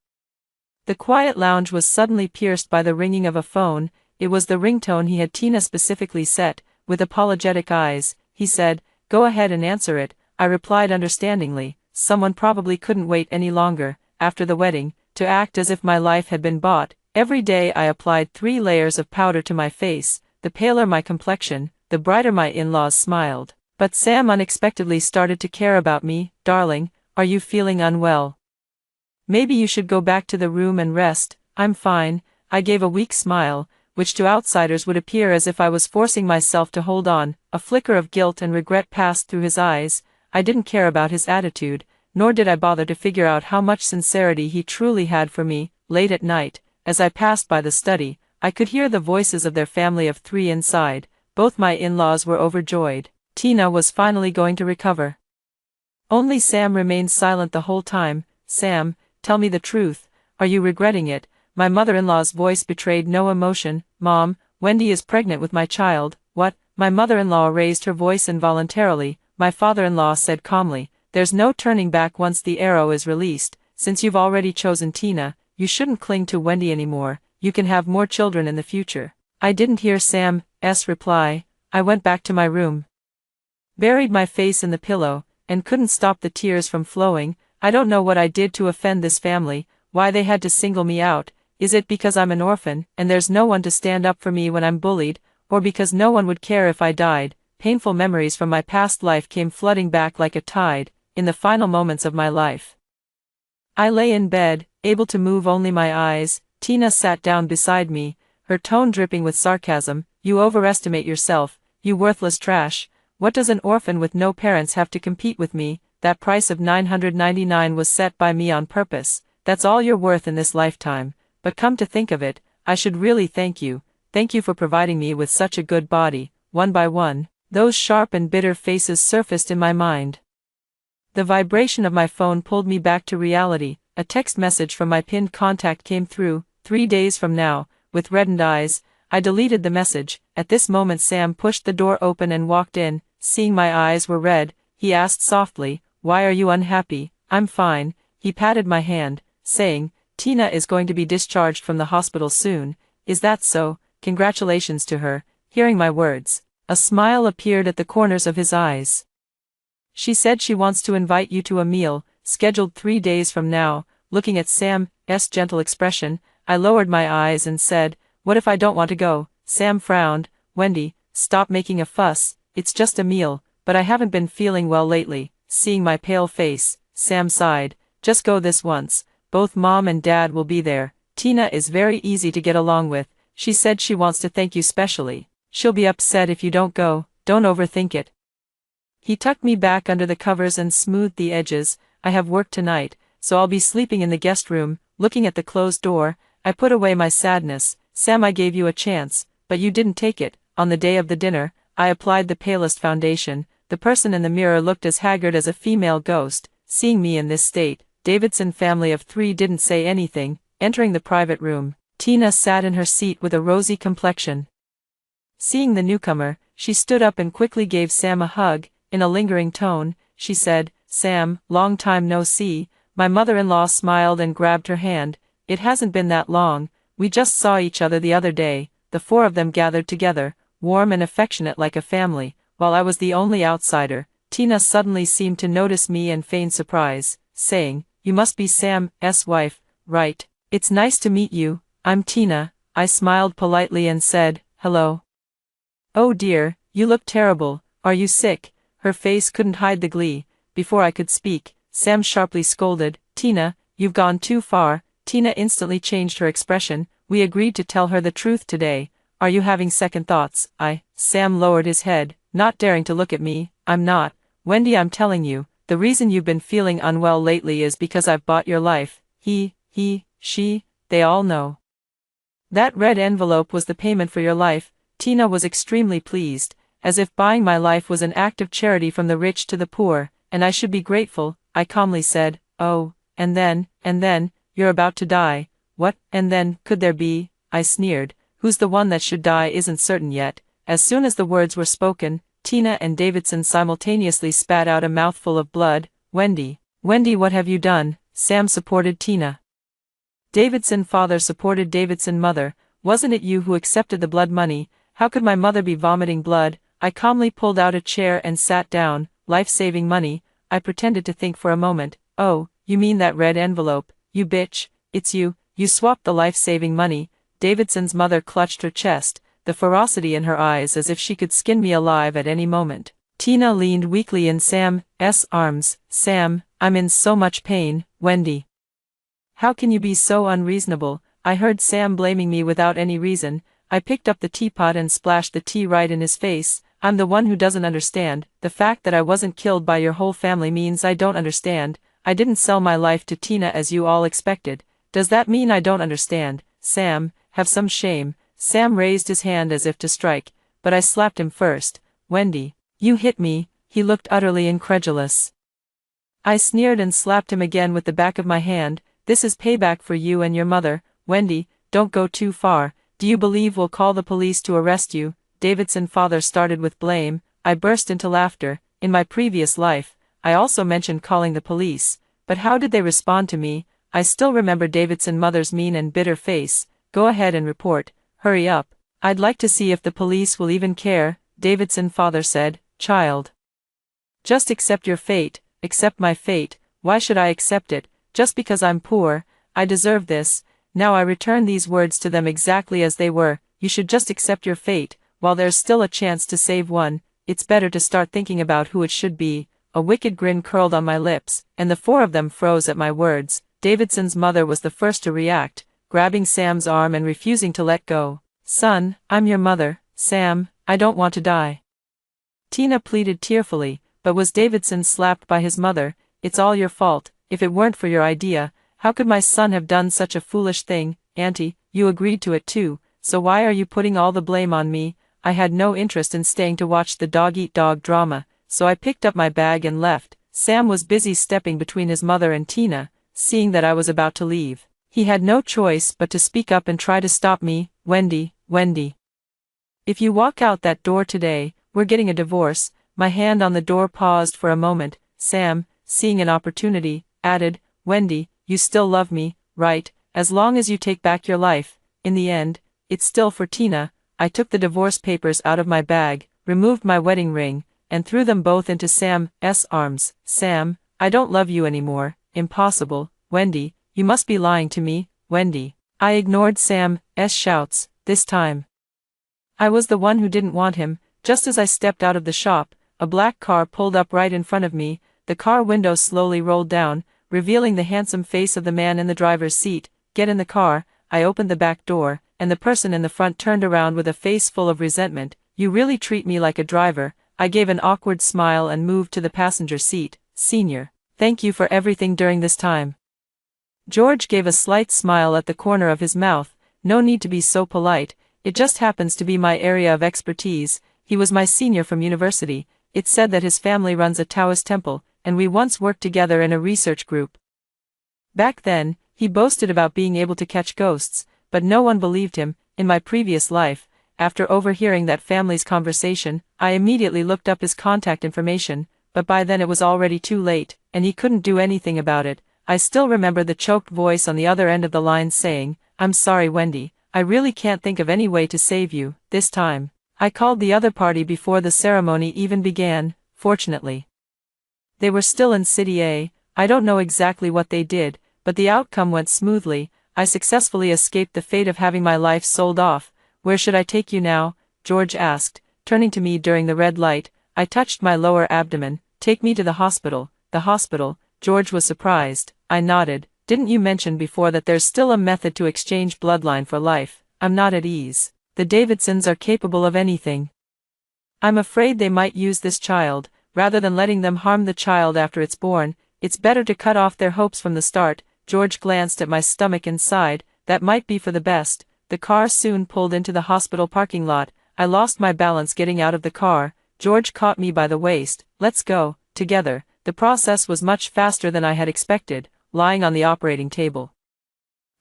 The quiet lounge was suddenly pierced by the ringing of a phone. It was the ringtone he had Tina specifically set. With apologetic eyes, he said, "Go ahead and answer it." I replied understandingly, "Someone probably couldn't wait any longer, after the wedding, to act as if my life had been bought." Every day I applied 3 layers of powder to my face. The paler my complexion, the brighter my in-laws smiled. But Sam unexpectedly started to care about me. "Darling, are you feeling unwell? Maybe you should go back to the room and rest." "I'm fine." I gave a weak smile, which to outsiders would appear as if I was forcing myself to hold on. A flicker of guilt and regret passed through his eyes. I didn't care about his attitude, nor did I bother to figure out how much sincerity he truly had for me. Late at night, as I passed by the study, I could hear the voices of their family of 3 inside. Both my in-laws were overjoyed. Tina was finally going to recover. Only Sam remained silent the whole time. "Sam, tell me the truth. Are you regretting it?" My mother-in-law's voice betrayed no emotion. "Mom, Wendy is pregnant with my child." "What?" My mother-in-law raised her voice involuntarily. My father-in-law said calmly, "There's no turning back once the arrow is released. Since you've already chosen Tina, you shouldn't cling to Wendy anymore. You can have more children in the future." I didn't hear Sam's reply. I went back to my room, buried my face in the pillow, and couldn't stop the tears from flowing. I don't know what I did to offend this family, why they had to single me out. Is it because I'm an orphan, and there's no one to stand up for me when I'm bullied, or because no one would care if I died? Painful memories from my past life came flooding back like a tide. In the final moments of my life, I lay in bed, able to move only my eyes. Tina sat down beside me, her tone dripping with sarcasm. "You overestimate yourself, you worthless trash. What does an orphan with no parents have to compete with me? That price of $999 was set by me on purpose. That's all you're worth in this lifetime. But come to think of it, I should really thank you. Thank you for providing me with such a good body." One by one, those sharp and bitter faces surfaced in my mind. The vibration of my phone pulled me back to reality. A text message from my pinned contact came through. 3 days from now. With reddened eyes, I deleted the message. At this moment Sam pushed the door open and walked in. Seeing my eyes were red, he asked softly, "Why are you unhappy?" "I'm fine." He patted my hand, saying, "Tina is going to be discharged from the hospital soon." "Is that so? Congratulations to her." Hearing my words, a smile appeared at the corners of his eyes. "She said she wants to invite you to a meal, scheduled 3 days from now." Looking at Sam's gentle expression, I lowered my eyes and said, "What if I don't want to go?" Sam frowned. "Wendy, stop making a fuss. It's just a meal, but I haven't been feeling well lately." Seeing my pale face, Sam sighed. "Just go this once. Both Mom and Dad will be there. Tina is very easy to get along with. She said she wants to thank you specially. She'll be upset if you don't go. Don't overthink it." He tucked me back under the covers and smoothed the edges. "I have work tonight, so I'll be sleeping in the guest room." Looking at the closed door, I put away my sadness. "Sam, I gave you a chance, but you didn't take it." On the day of the dinner, I applied the palest foundation. The person in the mirror looked as haggard as a female ghost. Seeing me in this state, Davidson family of 3 didn't say anything. Entering the private room, Tina sat in her seat with a rosy complexion. Seeing the newcomer, she stood up and quickly gave Sam a hug. In a lingering tone, she said, "Sam, long time no see." My mother-in-law smiled and grabbed her hand. "It hasn't been that long. We just saw each other the other day." The 4 of them gathered together, warm and affectionate like a family, while I was the only outsider. Tina suddenly seemed to notice me and feigned surprise, saying, "You must be Sam's wife, right? It's nice to meet you. I'm Tina." I smiled politely and said, "Hello." "Oh dear, you look terrible. Are you sick?" Her face couldn't hide the glee. Before I could speak, Sam sharply scolded, "Tina, you've gone too far." Tina instantly changed her expression. "We agreed to tell her the truth today. Are you having second thoughts?" Sam lowered his head, not daring to look at me. "I'm not. Wendy, I'm telling you, the reason you've been feeling unwell lately is because I've bought your life. She, they all know. That red envelope was the payment for your life." Tina was extremely pleased, as if buying my life was an act of charity from the rich to the poor, and I should be grateful. I calmly said, "Oh, and then, you're about to die." "What, and then, could there be?" I sneered. "Who's the one that should die isn't certain yet." As soon as the words were spoken, Tina and Davidson simultaneously spat out a mouthful of blood. Wendy, what have you done?" Sam supported Tina. Davidson father supported Davidson mother. Wasn't it you who accepted the blood money? How could my mother be vomiting blood? I calmly pulled out a chair and sat down. Life-saving money. I pretended to think for a moment. Oh, you mean that red envelope, you bitch, it's you. You swapped the life-saving money. Davidson's mother clutched her chest, the ferocity in her eyes as if she could skin me alive at any moment. Tina leaned weakly in Sam's arms. Sam, I'm in so much pain, Wendy. How can you be so unreasonable? I heard Sam blaming me without any reason. I picked up the teapot and splashed the tea right in his face. I'm the one who doesn't understand. The fact that I wasn't killed by your whole family means I don't understand. I didn't sell my life to Tina as you all expected. Does that mean I don't understand? Sam, have some shame. Sam raised his hand as if to strike, but I slapped him first. Wendy, you hit me. He looked utterly incredulous. I sneered and slapped him again with the back of my hand. This is payback for you and your mother. Wendy, don't go too far. Do you believe we'll call the police to arrest you? Davidson father started with blame. I burst into laughter. In my previous life, I also mentioned calling the police, but how did they respond to me? I still remember Davidson mother's mean and bitter face. Go ahead and report. Hurry up. I'd like to see if the police will even care, Davidson father said. Child. Just accept your fate. Accept my fate. Why should I accept it? Just because I'm poor. I deserve this. Now I return these words to them exactly as they were. You should just accept your fate. While there's still a chance to save one, it's better to start thinking about who it should be. A wicked grin curled on my lips, and the four of them froze at my words. Davidson's mother was the first to react, grabbing Sam's arm and refusing to let go. Son, I'm your mother. Sam, I don't want to die. Tina pleaded tearfully, but was Davidson slapped by his mother? It's all your fault. If it weren't for your idea, how could my son have done such a foolish thing? Auntie, you agreed to it too, so why are you putting all the blame on me? I had no interest in staying to watch the dog-eat-dog drama, so I picked up my bag and left. Sam was busy stepping between his mother and Tina, seeing that I was about to leave. He had no choice but to speak up and try to stop me. Wendy. If you walk out that door today, we're getting a divorce. My hand on the door paused for a moment. Sam, seeing an opportunity, added, Wendy, you still love me, right? As long as you take back your life. In the end, it's still for Tina. I took the divorce papers out of my bag, removed my wedding ring, and threw them both into Sam's arms. Sam, I don't love you anymore. Impossible. Wendy, you must be lying to me, Wendy. I ignored Sam's shouts, this time. I was the one who didn't want him. Just as I stepped out of the shop, a black car pulled up right in front of me. The car window slowly rolled down, revealing the handsome face of the man in the driver's seat. Get in the car. I opened the back door, and the person in the front turned around with a face full of resentment. You really treat me like a driver. I gave an awkward smile and moved to the passenger seat. Senior, thank you for everything during this time. George gave a slight smile at the corner of his mouth. No need to be so polite. It just happens to be my area of expertise. He was my senior from university. It's said that his family runs a Taoist temple, and we once worked together in a research group. Back then, he boasted about being able to catch ghosts, but no one believed him. In my previous life, after overhearing that family's conversation, I immediately looked up his contact information, but by then it was already too late, and he couldn't do anything about it. I still remember the choked voice on the other end of the line saying, I'm sorry, Wendy, I really can't think of any way to save you, this time. I called the other party before the ceremony even began, fortunately. They were still in City A. I don't know exactly what they did, but the outcome went smoothly. I successfully escaped the fate of having my life sold off. Where should I take you now? George asked, turning to me during the red light. I touched my lower abdomen. Take me to the hospital. The hospital? George was surprised. I nodded. Didn't you mention before that there's still a method to exchange bloodline for life? I'm not at ease. The Davidsons are capable of anything. I'm afraid they might use this child. Rather than letting them harm the child after it's born, it's better to cut off their hopes from the start. George glanced at my stomach and sighed. That might be for the best. The car soon pulled into the hospital parking lot. I lost my balance getting out of the car. George caught me by the waist. Let's go, together. The process was much faster than I had expected, lying on the operating table.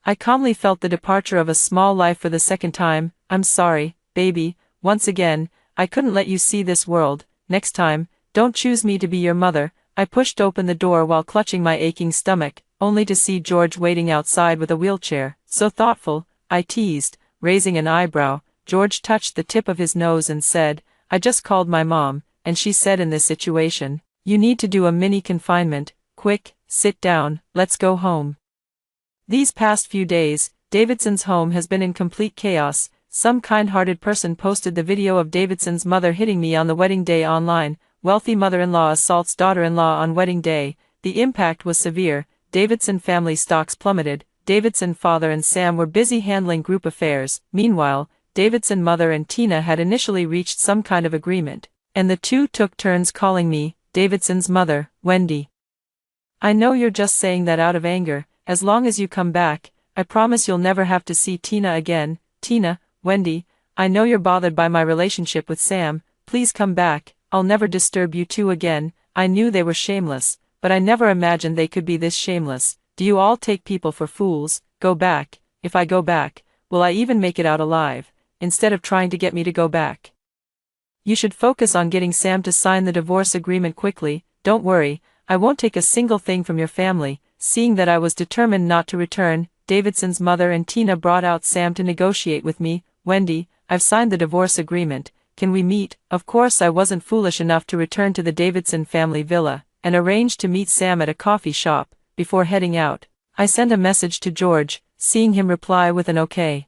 I calmly felt the departure of a small life for the second time. I'm sorry, baby, once again, I couldn't let you see this world. Next time, don't choose me to be your mother. I pushed open the door while clutching my aching stomach. only to see George waiting outside with a wheelchair. "So thoughtful," I teased, raising an eyebrow. George touched the tip of his nose and said, "I just called my mom, and she said in this situation, you need to do a mini confinement. Quick, sit down, let's go home." These past few days, Davidson's home has been in complete chaos. Some kind-hearted person posted the video of Davidson's mother hitting me on the wedding day online. Wealthy mother-in-law assaults daughter-in-law on wedding day. The impact was severe. Davidson family stocks plummeted. Davidson father and Sam were busy handling group affairs. Meanwhile, Davidson mother and Tina had initially reached some kind of agreement, and the two took turns calling me Davidson's mother, Wendy. "I know you're just saying that out of anger. As long as you come back, I promise you'll never have to see Tina again." "Tina, Wendy, I know you're bothered by my relationship with Sam. Please come back. I'll never disturb you two again." I knew they were shameless, but I never imagined they could be this shameless. "Do you all take people for fools? Go back." "If I go back, will I even make it out alive? Instead of trying to get me to go back. You should focus on getting Sam to sign the divorce agreement quickly. Don't worry, I won't take a single thing from your family." Seeing that I was determined not to return, Davidson's mother and Tina brought out Sam to negotiate with me. "Wendy, I've signed the divorce agreement. Can we meet?" Of course I wasn't foolish enough to return to the Davidson family villa, and arranged to meet Sam at a coffee shop. Before heading out, I sent a message to George, seeing him reply with an okay.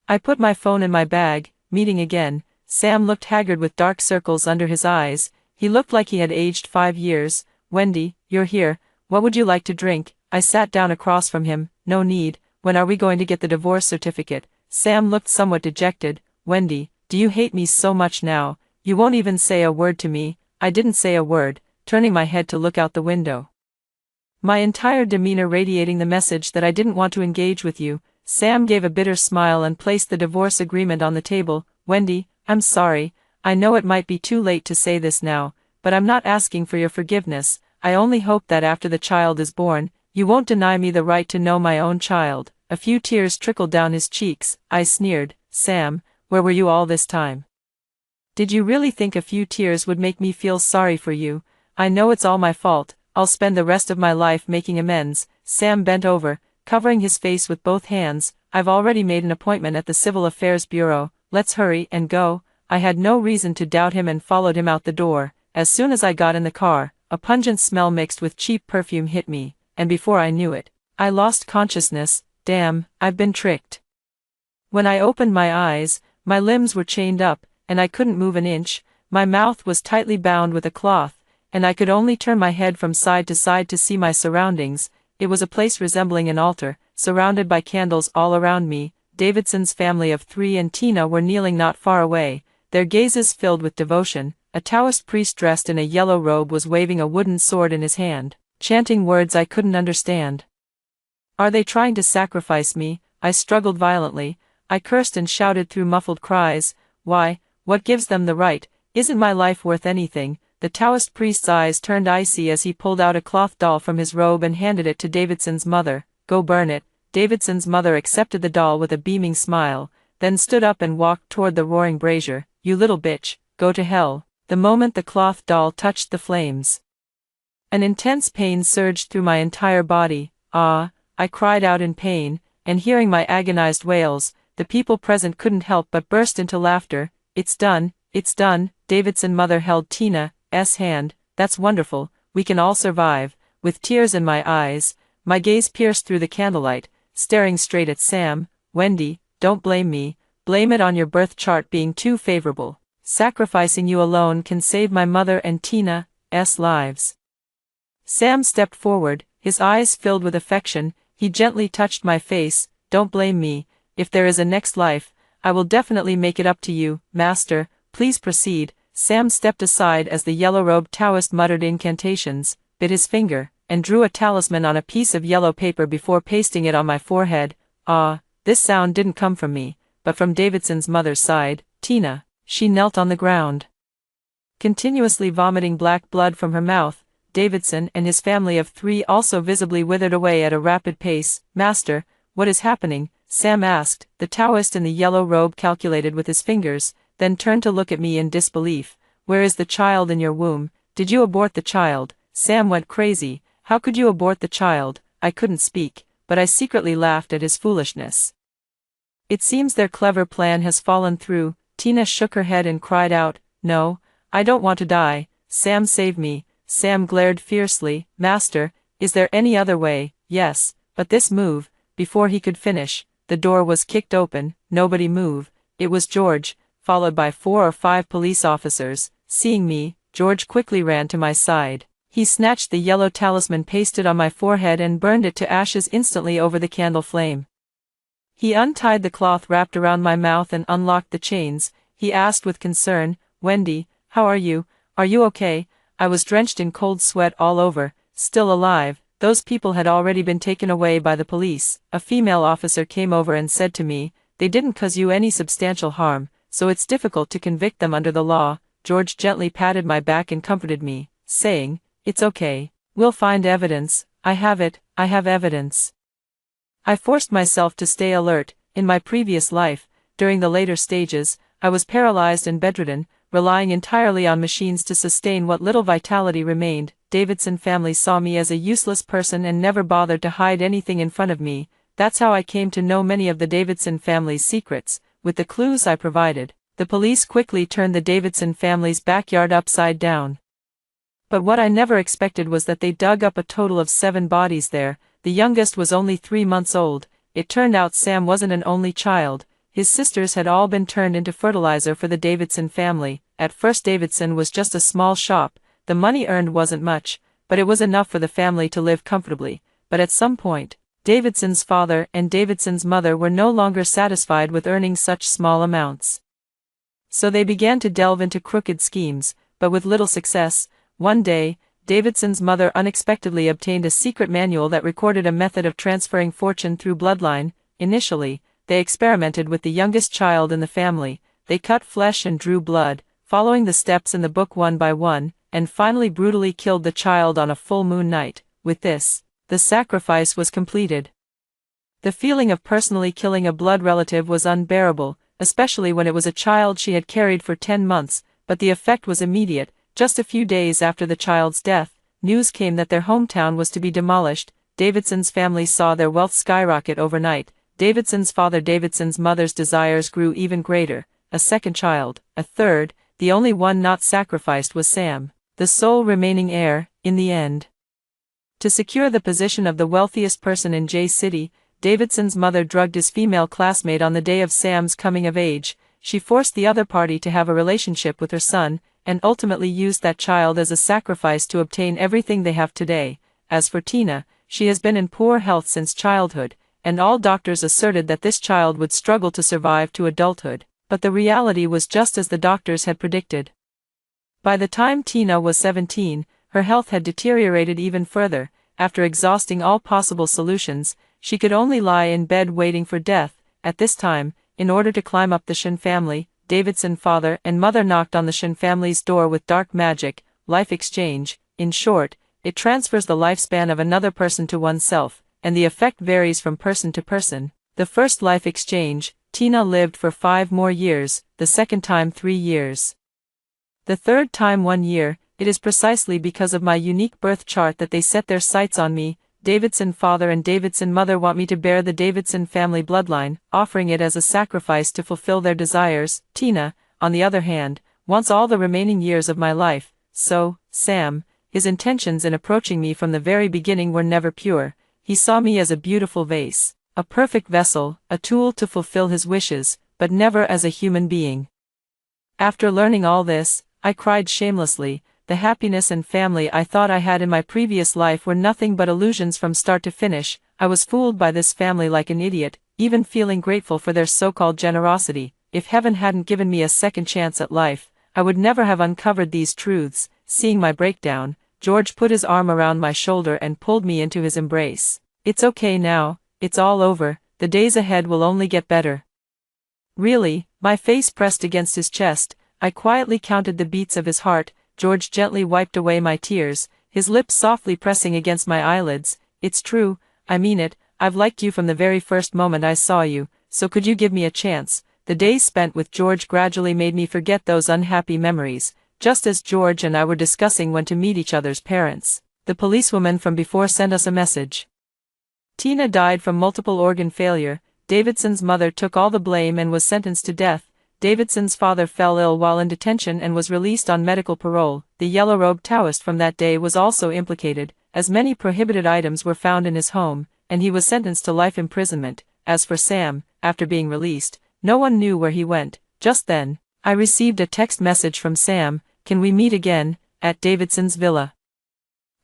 I put my phone in my bag. Meeting again, Sam looked haggard with dark circles under his eyes. He looked like he had aged 5 years. "Wendy, you're here. What would you like to drink?" I sat down across from him. "No need. When are we going to get the divorce certificate?" Sam looked somewhat dejected. "Wendy, do you hate me so much now? You won't even say a word to me." I didn't say a word, turning my head to look out the window, my entire demeanor radiating the message that I didn't want to engage with you. Sam gave a bitter smile and placed the divorce agreement on the table. "Wendy, I'm sorry. I know it might be too late to say this now, but I'm not asking for your forgiveness. I only hope that after the child is born, you won't deny me the right to know my own child." A few tears trickled down his cheeks. I sneered. "Sam, where were you all this time? Did you really think a few tears would make me feel sorry for you? I know it's all my fault. I'll spend the rest of my life making amends." Sam bent over, covering his face with both hands. "I've already made an appointment at the Civil Affairs Bureau. Let's hurry and go." I had no reason to doubt him and followed him out the door. As soon as I got in the car, a pungent smell mixed with cheap perfume hit me, and before I knew it, I lost consciousness. Damn, I've been tricked. When I opened my eyes, my limbs were chained up, and I couldn't move an inch. My mouth was tightly bound with a cloth, and I could only turn my head from side to side to see my surroundings. It was a place resembling an altar, surrounded by candles all around me. Davidson's family of 3 and Tina were kneeling not far away, their gazes filled with devotion. A Taoist priest dressed in a yellow robe was waving a wooden sword in his hand, chanting words I couldn't understand. "Are they trying to sacrifice me?" I struggled violently. I cursed and shouted through muffled cries. "Why, what gives them the right? Isn't my life worth anything?" The Taoist priest's eyes turned icy as he pulled out a cloth doll from his robe and handed it to Davidson's mother. "Go burn it." Davidson's mother accepted the doll with a beaming smile, then stood up and walked toward the roaring brazier. "You little bitch, go to hell." The moment the cloth doll touched the flames, an intense pain surged through my entire body. "Ah!" I cried out in pain, and hearing my agonized wails, the people present couldn't help but burst into laughter. "It's done, it's done." Davidson's mother held Tina's hand. "That's wonderful, we can all survive." With tears in my eyes, my gaze pierced through the candlelight, staring straight at Sam. "Wendy, don't blame me, blame it on your birth chart being too favorable. Sacrificing you alone can save my mother and Tina's lives." Sam stepped forward, his eyes filled with affection. He gently touched my face. "Don't blame me. If there is a next life, I will definitely make it up to you, Master. Please proceed." Sam stepped aside as the yellow-robed Taoist muttered incantations, bit his finger, and drew a talisman on a piece of yellow paper before pasting it on my forehead. Ah, this sound didn't come from me, but from Davidson's mother's side, Tina. She knelt on the ground, continuously vomiting black blood from her mouth. Davidson and his family of 3 also visibly withered away at a rapid pace. "Master, what is happening?" Sam asked. The Taoist in the yellow robe calculated with his fingers, then turned to look at me in disbelief. "Where is the child in your womb? Did you abort the child?" Sam went crazy. "How could you abort the child?" I couldn't speak, but I secretly laughed at his foolishness. It seems their clever plan has fallen through. Tina shook her head and cried out, "No, I don't want to die. Sam, save me." Sam glared fiercely. "Master, is there any other way?" "Yes, but this move." Before he could finish, the door was kicked open. Nobody moved. It was George, followed by 4 or 5 police officers. Seeing me, George quickly ran to my side. He snatched the yellow talisman pasted on my forehead and burned it to ashes instantly over the candle flame. He untied the cloth wrapped around my mouth and unlocked the chains. He asked with concern, "Wendy, how are you? Are you okay?" I was drenched in cold sweat all over, still alive. Those people had already been taken away by the police. A female officer came over and said to me, "They didn't cause you any substantial harm, so it's difficult to convict them under the law." George gently patted my back and comforted me, saying, "It's okay. We'll find evidence." I have evidence." I forced myself to stay alert. In my previous life, during the later stages, I was paralyzed and bedridden, relying entirely on machines to sustain what little vitality remained. Davidson family saw me as a useless person and never bothered to hide anything in front of me. That's how I came to know many of the Davidson family's secrets. With the clues I provided, the police quickly turned the Davidson family's backyard upside down. But what I never expected was that they dug up a total of 7 bodies there. The youngest was only 3 months old. It turned out Sam wasn't an only child. His sisters had all been turned into fertilizer for the Davidson family. At first Davidson was just a small shop. The money earned wasn't much, but it was enough for the family to live comfortably. But at some point, Davidson's father and Davidson's mother were no longer satisfied with earning such small amounts. So they began to delve into crooked schemes, but with little success. One day, Davidson's mother unexpectedly obtained a secret manual that recorded a method of transferring fortune through bloodline. Initially, they experimented with the youngest child in the family. They cut flesh and drew blood, following the steps in the book one by one, and finally brutally killed the child on a full moon night. With this, the sacrifice was completed. The feeling of personally killing a blood relative was unbearable, especially when it was a child she had carried for 10 months, but the effect was immediate. Just a few days after the child's death, news came that their hometown was to be demolished. Davidson's family saw their wealth skyrocket overnight. Davidson's father, Davidson's mother's desires grew even greater. A second child, a third, the only one not sacrificed was Sam, the sole remaining heir. In the end, to secure the position of the wealthiest person in J City, Davidson's mother drugged his female classmate on the day of Sam's coming of age. She forced the other party to have a relationship with her son, and ultimately used that child as a sacrifice to obtain everything they have today. As for Tina, she has been in poor health since childhood, and all doctors asserted that this child would struggle to survive to adulthood, but the reality was just as the doctors had predicted. By the time Tina was 17, her health had deteriorated even further. After exhausting all possible solutions, she could only lie in bed waiting for death. At this time, in order to climb up the Shin family, Davidson father and mother knocked on the Shin family's door with dark magic, life exchange. In short, it transfers the lifespan of another person to oneself, and the effect varies from person to person. The first life exchange, Tina lived for 5 more years, the second time 3 years. The third time 1 year. It is precisely because of my unique birth chart that they set their sights on me. Davidson father and Davidson mother want me to bear the Davidson family bloodline, offering it as a sacrifice to fulfill their desires. Tina, on the other hand, wants all the remaining years of my life. So, Sam, his intentions in approaching me from the very beginning were never pure. He saw me as a beautiful vase, a perfect vessel, a tool to fulfill his wishes, but never as a human being. After learning all this, I cried shamelessly. The happiness and family I thought I had in my previous life were nothing but illusions from start to finish. I was fooled by this family like an idiot, even feeling grateful for their so-called generosity. If heaven hadn't given me a second chance at life, I would never have uncovered these truths. Seeing my breakdown, George put his arm around my shoulder and pulled me into his embrace. "It's okay now, it's all over, the days ahead will only get better." Really, my face pressed against his chest, I quietly counted the beats of his heart. George gently wiped away my tears, his lips softly pressing against my eyelids. "It's true, I mean it, I've liked you from the very first moment I saw you, so could you give me a chance?" The days spent with George gradually made me forget those unhappy memories. Just as George and I were discussing when to meet each other's parents, the policewoman from before sent us a message. Tina died from multiple organ failure. Davidson's mother took all the blame and was sentenced to death. Davidson's father fell ill while in detention and was released on medical parole. The yellow-robed Taoist from that day was also implicated, as many prohibited items were found in his home, and he was sentenced to life imprisonment. As for Sam, after being released, no one knew where he went. Just then, I received a text message from Sam, "Can we meet again, at Davidson's villa?"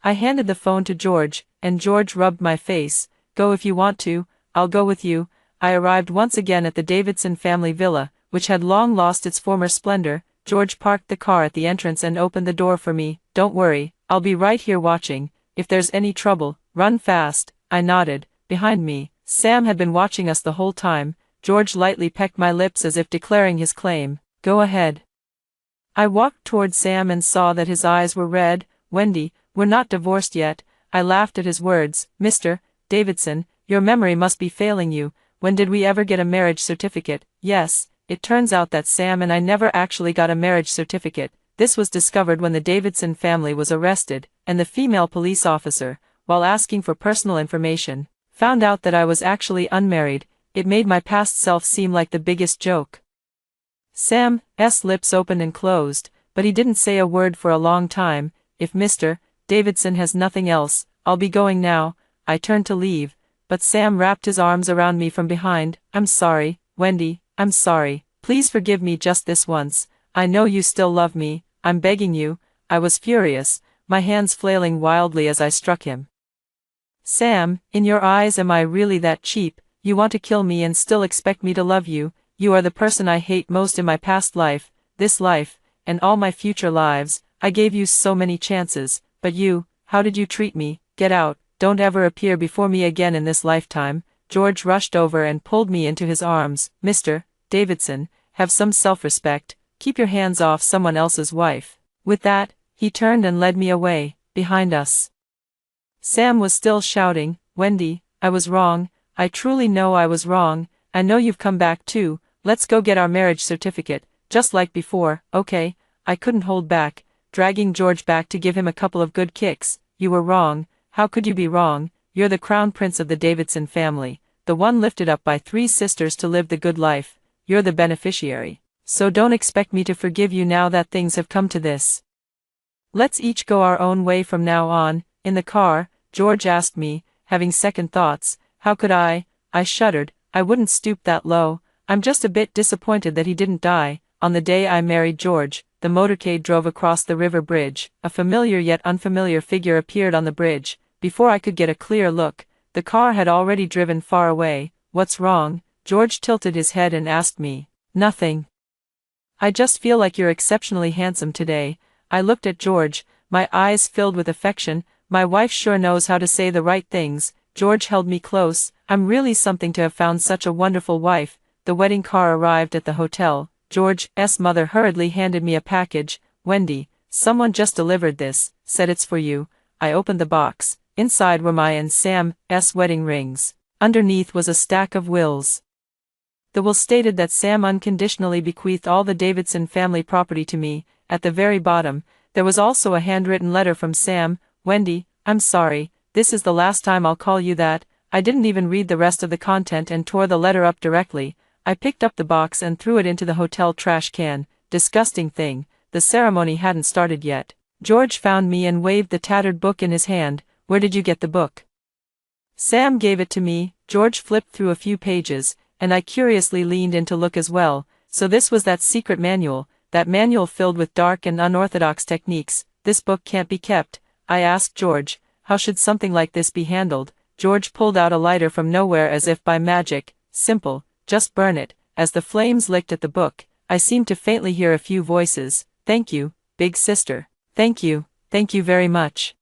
I handed the phone to George, and George rubbed my face. "Go if you want to, I'll go with you." I arrived once again at the Davidson family villa, which had long lost its former splendor. George parked the car at the entrance and opened the door for me. "Don't worry, I'll be right here watching. If there's any trouble, run fast." I nodded. Behind me, Sam had been watching us the whole time. George lightly pecked my lips as if declaring his claim. "Go ahead." I walked toward Sam and saw that his eyes were red. "Wendy, we're not divorced yet." I laughed at his words. "Mr. Davidson, your memory must be failing you. When did we ever get a marriage certificate?" "Yes, it turns out that Sam and I never actually got a marriage certificate. This was discovered when the Davidson family was arrested, and the female police officer, while asking for personal information, found out that I was actually unmarried. It made my past self seem like the biggest joke." Sam's lips opened and closed, but he didn't say a word for a long time. "If Mr. Davidson has nothing else, I'll be going now." I turned to leave, but Sam wrapped his arms around me from behind. "I'm sorry, Wendy, I'm sorry. Please forgive me just this once. I know you still love me. I'm begging you." I was furious, my hands flailing wildly as I struck him. "Sam, in your eyes am I really that cheap? You want to kill me and still expect me to love you? You are the person I hate most in my past life, this life, and all my future lives. I gave you so many chances, but how did you treat me? Get out, don't ever appear before me again in this lifetime." George rushed over and pulled me into his arms. "Mr. Davidson, have some self-respect. Keep your hands off someone else's wife." With that, he turned and led me away. Behind us, Sam was still shouting, "Wendy, I was wrong. I truly know I was wrong. I know you've come back too. Let's go get our marriage certificate, just like before." "Okay." I couldn't hold back, dragging George back to give him a couple of good kicks. "You were wrong. How could you be wrong? You're the crown prince of the Davidson family, the one lifted up by 3 sisters to live the good life. You're the beneficiary. So don't expect me to forgive you now that things have come to this. Let's each go our own way from now on." In the car, George asked me, having second thoughts, "How could I?" I shuddered. "I wouldn't stoop that low. I'm just a bit disappointed that he didn't die." On the day I married George, the motorcade drove across the river bridge. A familiar yet unfamiliar figure appeared on the bridge. Before I could get a clear look, the car had already driven far away. "What's wrong?" George tilted his head and asked me. "Nothing. I just feel like you're exceptionally handsome today." I looked at George, my eyes filled with affection. My wife sure knows how to say the right things. George held me close. "I'm really something to have found such a wonderful wife." The wedding car arrived at the hotel. George's mother hurriedly handed me a package. "Wendy, someone just delivered this, said it's for you." I opened the box. Inside were my and Sam's wedding rings. Underneath was a stack of wills. The will stated that Sam unconditionally bequeathed all the Davidson family property to me. At the very bottom, there was also a handwritten letter from Sam. "Wendy, I'm sorry, this is the last time I'll call you that." I didn't even read the rest of the content and tore the letter up directly. I picked up the box and threw it into the hotel trash can. Disgusting thing, the ceremony hadn't started yet. George found me and waved the tattered book in his hand. "Where did you get the book?" "Sam gave it to me." George flipped through a few pages, and I curiously leaned in to look as well. So this was that secret manual, that manual filled with dark and unorthodox techniques. "This book can't be kept." I asked George, "How should something like this be handled?" George pulled out a lighter from nowhere as if by magic. "Simple, just burn it." As the flames licked at the book, I seemed to faintly hear a few voices. "Thank you, big sister. Thank you very much."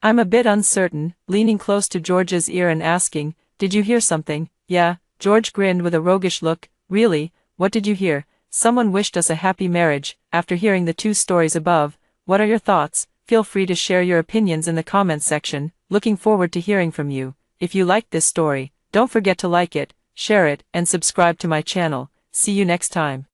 I'm a bit uncertain, leaning close to George's ear and asking, "Did you hear something?" "Yeah." George grinned with a roguish look. "Really? What did you hear?" "Someone wished us a happy marriage." After hearing the 2 stories above, what are your thoughts? Feel free to share your opinions in the comments section. Looking forward to hearing from you. If you liked this story, don't forget to like it, share it, and subscribe to my channel. See you next time.